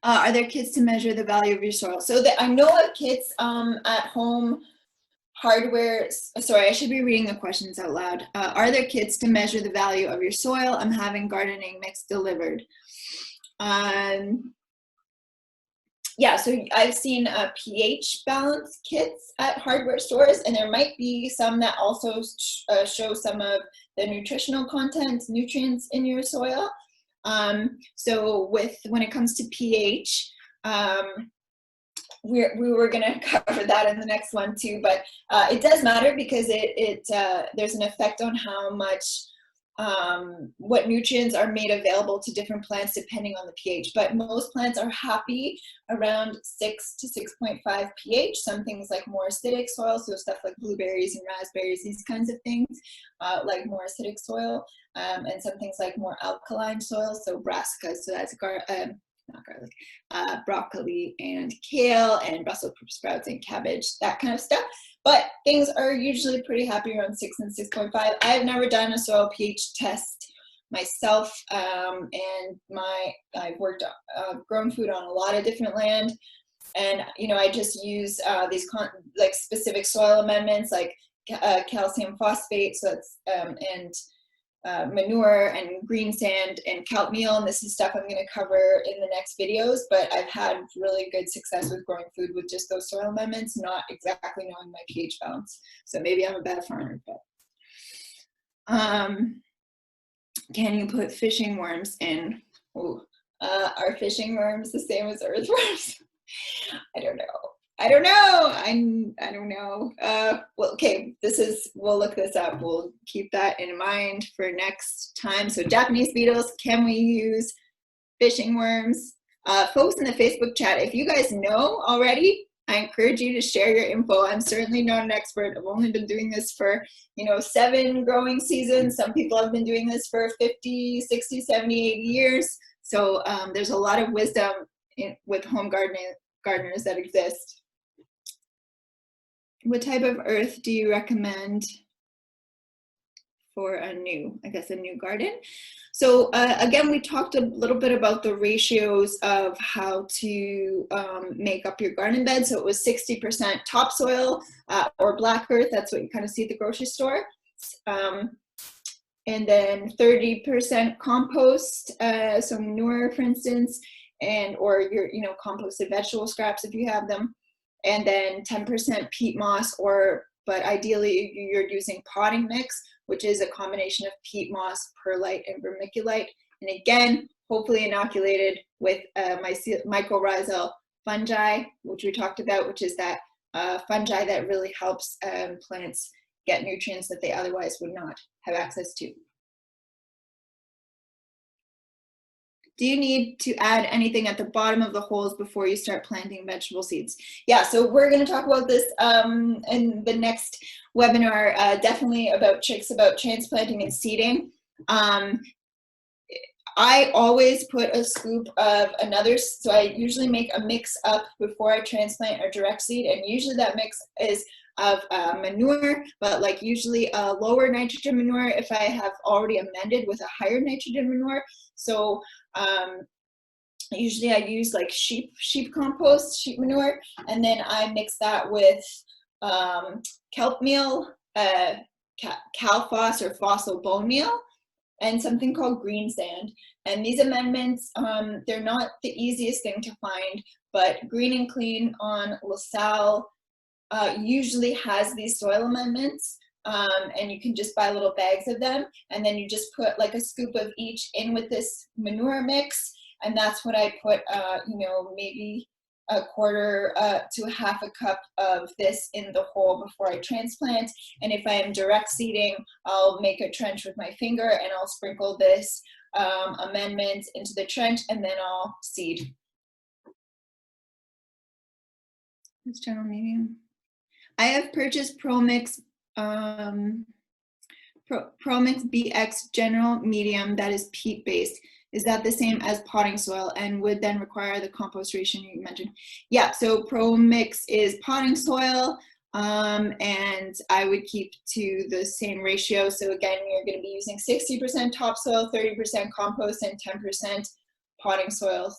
Are there kits to measure the value of your soil? So I know of kits at home. Hardware, sorry, I should be reading the questions out loud. Are there kits to measure the value of your soil? I'm having gardening mix delivered. Yeah, so I've seen pH balance kits at hardware stores, and there might be some that also show some of the nutritional content, nutrients in your soil. So when it comes to pH, we were going to cover that in the next one too, but it does matter because there's an effect on how much what nutrients are made available to different plants depending on the pH. But most plants are happy around 6 to 6.5 pH. Some things like more acidic soil, so stuff like blueberries and raspberries, these kinds of things, like more acidic soil, and some things like more alkaline soil, so brassicas, so that's not garlic, broccoli and kale and Brussels sprouts and cabbage, that kind of stuff. But things are usually pretty happy around 6 and 6.5. I have never done a soil pH test myself, and I've worked grown food on a lot of different land, and you know, I just use these like specific soil amendments like calcium phosphate, so it's and manure and green sand and kelp meal, and this is stuff I'm going to cover in the next videos, but I've had really good success with growing food with just those soil amendments, not exactly knowing my pH balance. So maybe I'm a bad farmer, but can you put fishing worms in? Ooh. Are fishing worms the same as earthworms? I don't know. I don't know. Well, okay, we'll look this up. We'll keep that in mind for next time. So Japanese beetles, can we use fishing worms? Folks in the Facebook chat, if you guys know already, I encourage you to share your info. I'm certainly not an expert. I've only been doing this for, 7 growing seasons. Some people have been doing this for 50, 60, 70, 80 years. So there's a lot of wisdom with home gardeners that exist. What type of earth do you recommend for a new garden? So again, we talked a little bit about the ratios of how to make up your garden bed. So it was 60% topsoil or black earth. That's what you kind of see at the grocery store. And then 30% compost, so manure, for instance, and or your composted vegetable scraps if you have them, and then 10% peat moss, but ideally you're using potting mix, which is a combination of peat moss, perlite, and vermiculite, and again hopefully inoculated with mycorrhizal fungi, which we talked about, which is that fungi that really helps plants get nutrients that they otherwise would not have access to. Do you need to add anything at the bottom of the holes before you start planting vegetable seeds? Yeah, so we're going to talk about this in the next webinar, definitely about tricks about transplanting and seeding. I always put a scoop of another, so I usually make a mix up before I transplant or direct seed, and usually that mix is of manure, but like usually a lower nitrogen manure if I have already amended with a higher nitrogen manure. So usually I use like sheep compost, sheep manure, and then I mix that with kelp meal, calphos or fossil bone meal, and something called green sand. And these amendments, they're not the easiest thing to find, but Green and Clean on LaSalle usually has these soil amendments, and you can just buy little bags of them, and then you just put like a scoop of each in with this manure mix, and that's what I put, maybe a quarter to a half a cup of this in the hole before I transplant. And if I am direct seeding, I'll make a trench with my finger and I'll sprinkle this amendment into the trench, and then I'll seed. It's general medium. I have purchased ProMix ProMix BX General Medium that is peat based. Is that the same as potting soil and would then require the compost ratio you mentioned? Yeah, so ProMix is potting soil, and I would keep to the same ratio. So again, you're going to be using 60% topsoil, 30% compost, and 10% potting soil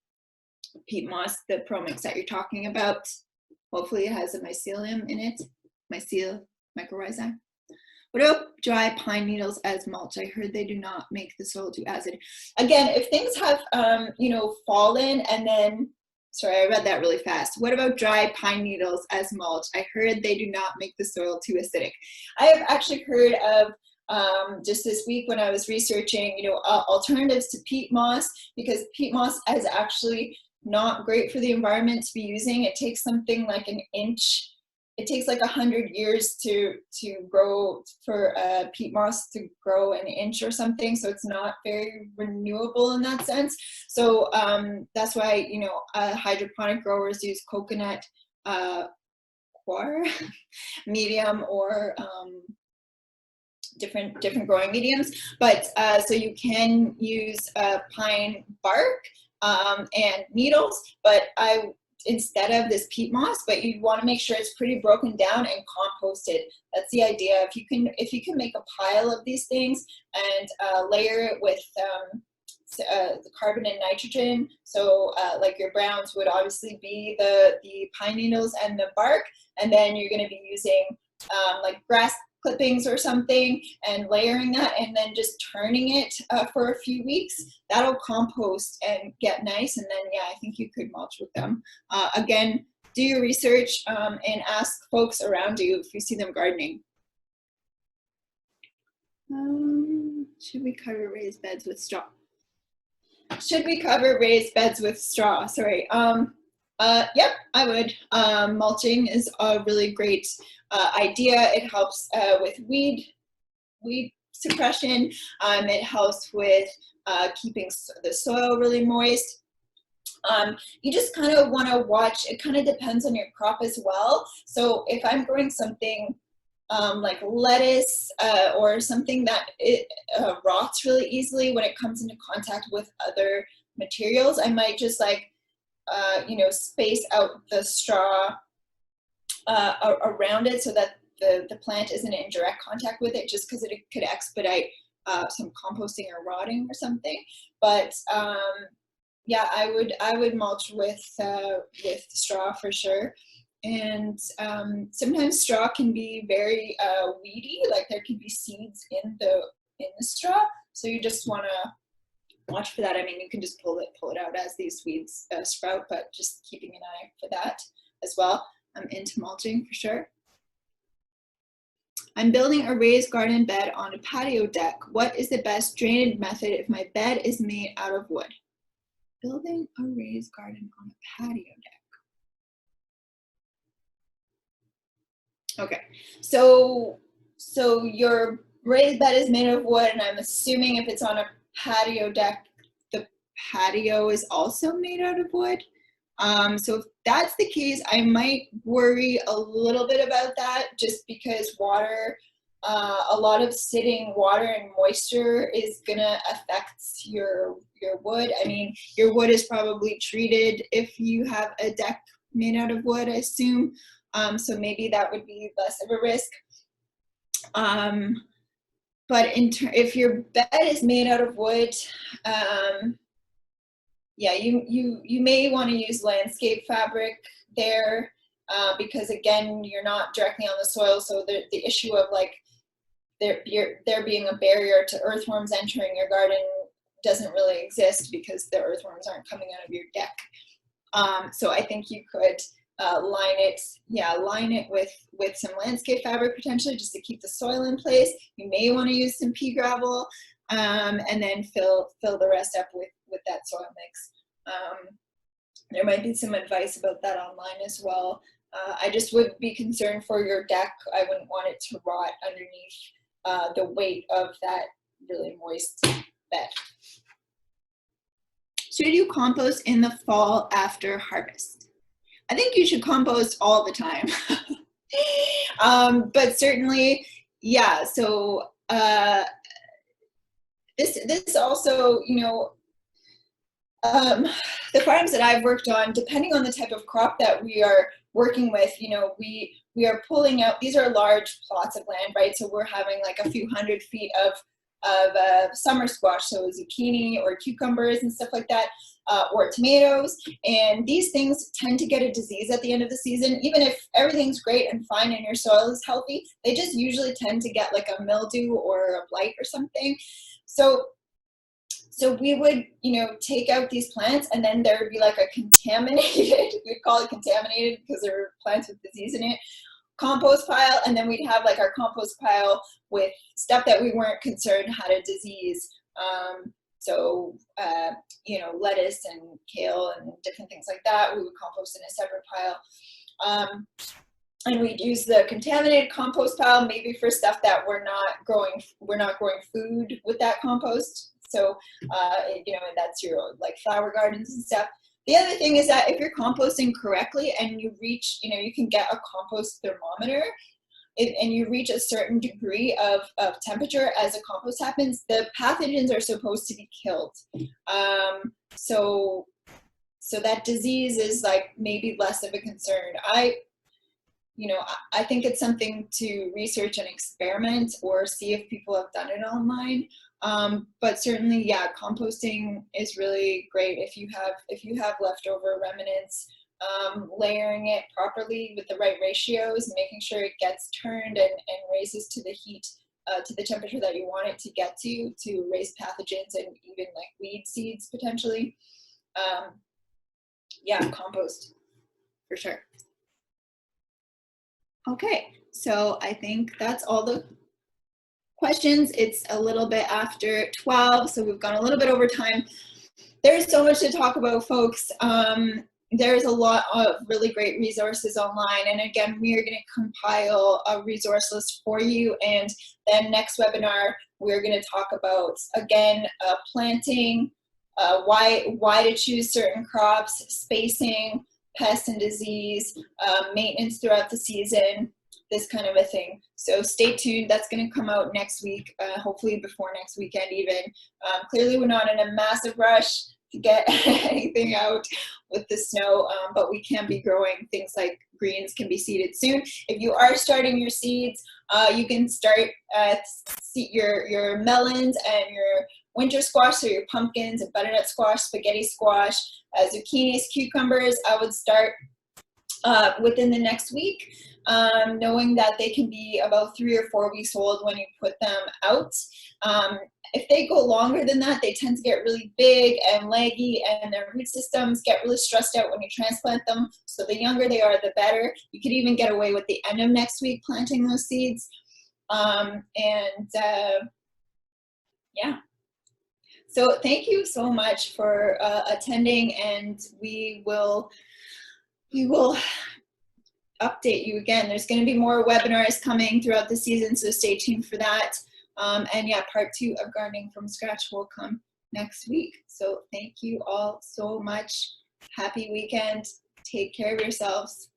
/ peat moss, the ProMix that you're talking about. Hopefully it has a mycelium in it, mycorrhizae. What about dry pine needles as mulch? I heard they do not make the soil too acid. Again, if things have, fallen and then, sorry, I read that really fast. What about dry pine needles as mulch? I heard they do not make the soil too acidic. I have actually heard of, just this week when I was researching, alternatives to peat moss, because peat moss is actually not great for the environment to be using. It takes something like an inch. It takes like 100 years to grow for peat moss to grow an inch or something. So it's not very renewable in that sense. So that's why, hydroponic growers use coconut coir medium or different growing mediums. But so you can use pine bark and needles, but instead of this peat moss, but you want to make sure it's pretty broken down and composted. That's the idea. If you can make a pile of these things and layer it with the carbon and nitrogen, so like your browns would obviously be the pine needles and the bark, and then you're going to be using like grass clippings or something and layering that and then just turning it for a few weeks. That'll compost and get nice, and then I think you could mulch with them. Again, do your research and ask folks around you if you see them gardening. Should we cover raised beds with straw? Should we cover raised beds with straw? Sorry. Yep, I would. Mulching is a really great idea. It helps with weed suppression. It helps with keeping the soil really moist. You just kind of want to watch. It kind of depends on your crop as well. So if I'm growing something like lettuce or something that it rots really easily when it comes into contact with other materials, I might just space out the straw around it so that the plant isn't in direct contact with it, just because it could expedite some composting or rotting or something. But I would mulch with straw for sure. And sometimes straw can be very weedy, like there can be seeds in the straw. So you just want to watch for that. I mean, you can just pull it out as these weeds sprout, but just keeping an eye for that as well. I'm into mulching for sure. I'm building a raised garden bed on a patio deck. What is the best drainage method if my bed is made out of wood? Building a raised garden on a patio deck. Okay, so your raised bed is made of wood, and I'm assuming if it's on a patio deck, the patio is also made out of wood. So if that's the case, I might worry a little bit about that, just because water, a lot of sitting water and moisture is gonna affect your wood. I mean, your wood is probably treated if you have a deck made out of wood, I assume. So maybe that would be less of a risk. But if your bed is made out of wood, yeah, you may want to use landscape fabric there, because again, you're not directly on the soil, so the issue of like there being a barrier to earthworms entering your garden doesn't really exist, because the earthworms aren't coming out of your deck. So I think you could line it with some landscape fabric potentially, just to keep the soil in place. You may want to use some pea gravel, and then fill the rest up with that soil mix. There might be some advice about that online as well. I just would be concerned for your deck. I wouldn't want it to rot underneath the weight of that really moist bed. Should you compost in the fall after harvest? I think you should compost all the time. But certainly, yeah, so this also, you know, the farms that I've worked on, depending on the type of crop that we are working with, you know, we are pulling out, these are large plots of land, right? So we're having like a few 100 feet of summer squash, so zucchini or cucumbers and stuff like that, or tomatoes. And these things tend to get a disease at the end of the season. Even if everything's great and fine and your soil is healthy, they just usually tend to get like a mildew or a blight or something. So we would, you know, take out these plants, and then there would be like a contaminated, we'd call it contaminated because there were plants with disease in it, compost pile, and then we'd have like our compost pile with stuff that we weren't concerned had a disease. You know, lettuce and kale and different things like that, we would compost in a separate pile. And we'd use the contaminated compost pile maybe for stuff that we're not growing food with that compost. So, you know, that's your like flower gardens and stuff. The other thing is that if you're composting correctly and you reach, you know, you can get a compost thermometer, and you reach a certain degree of temperature as a compost happens, the pathogens are supposed to be killed. So that disease is like maybe less of a concern. I think it's something to research and experiment or see if people have done it online. But certainly, yeah, composting is really great if you have leftover remnants. Layering it properly with the right ratios, making sure it gets turned and raises to the heat, to the temperature that you want it to get to raise pathogens and even like weed seeds potentially. Yeah, compost for sure. Okay, so I think that's all the questions. It's a little bit after 12, so we've gone a little bit over time. There's so much to talk about, folks. There's a lot of really great resources online, and again, we are going to compile a resource list for you, and then next webinar we're going to talk about again planting, why to choose certain crops, spacing, pest and disease, maintenance throughout the season, this kind of a thing. So stay tuned. That's going to come out next week, hopefully before next weekend even. Clearly we're not in a massive rush to get anything out with the snow, but we can be growing. Things like greens can be seeded soon. If you are starting your seeds, you can start your melons and your winter squash, so your pumpkins and butternut squash, spaghetti squash, zucchinis, cucumbers. I would start within the next week, knowing that they can be about 3 or 4 weeks old when you put them out. If they go longer than that, they tend to get really big and leggy, and their root systems get really stressed out when you transplant them. So the younger they are, the better. You could even get away with the end of next week planting those seeds. Yeah. So thank you so much for attending, and we will update you again. There's going to be more webinars coming throughout the season, so stay tuned for that. And yeah, part 2 of Gardening from Scratch will come next week. So thank you all so much. Happy weekend. Take care of yourselves.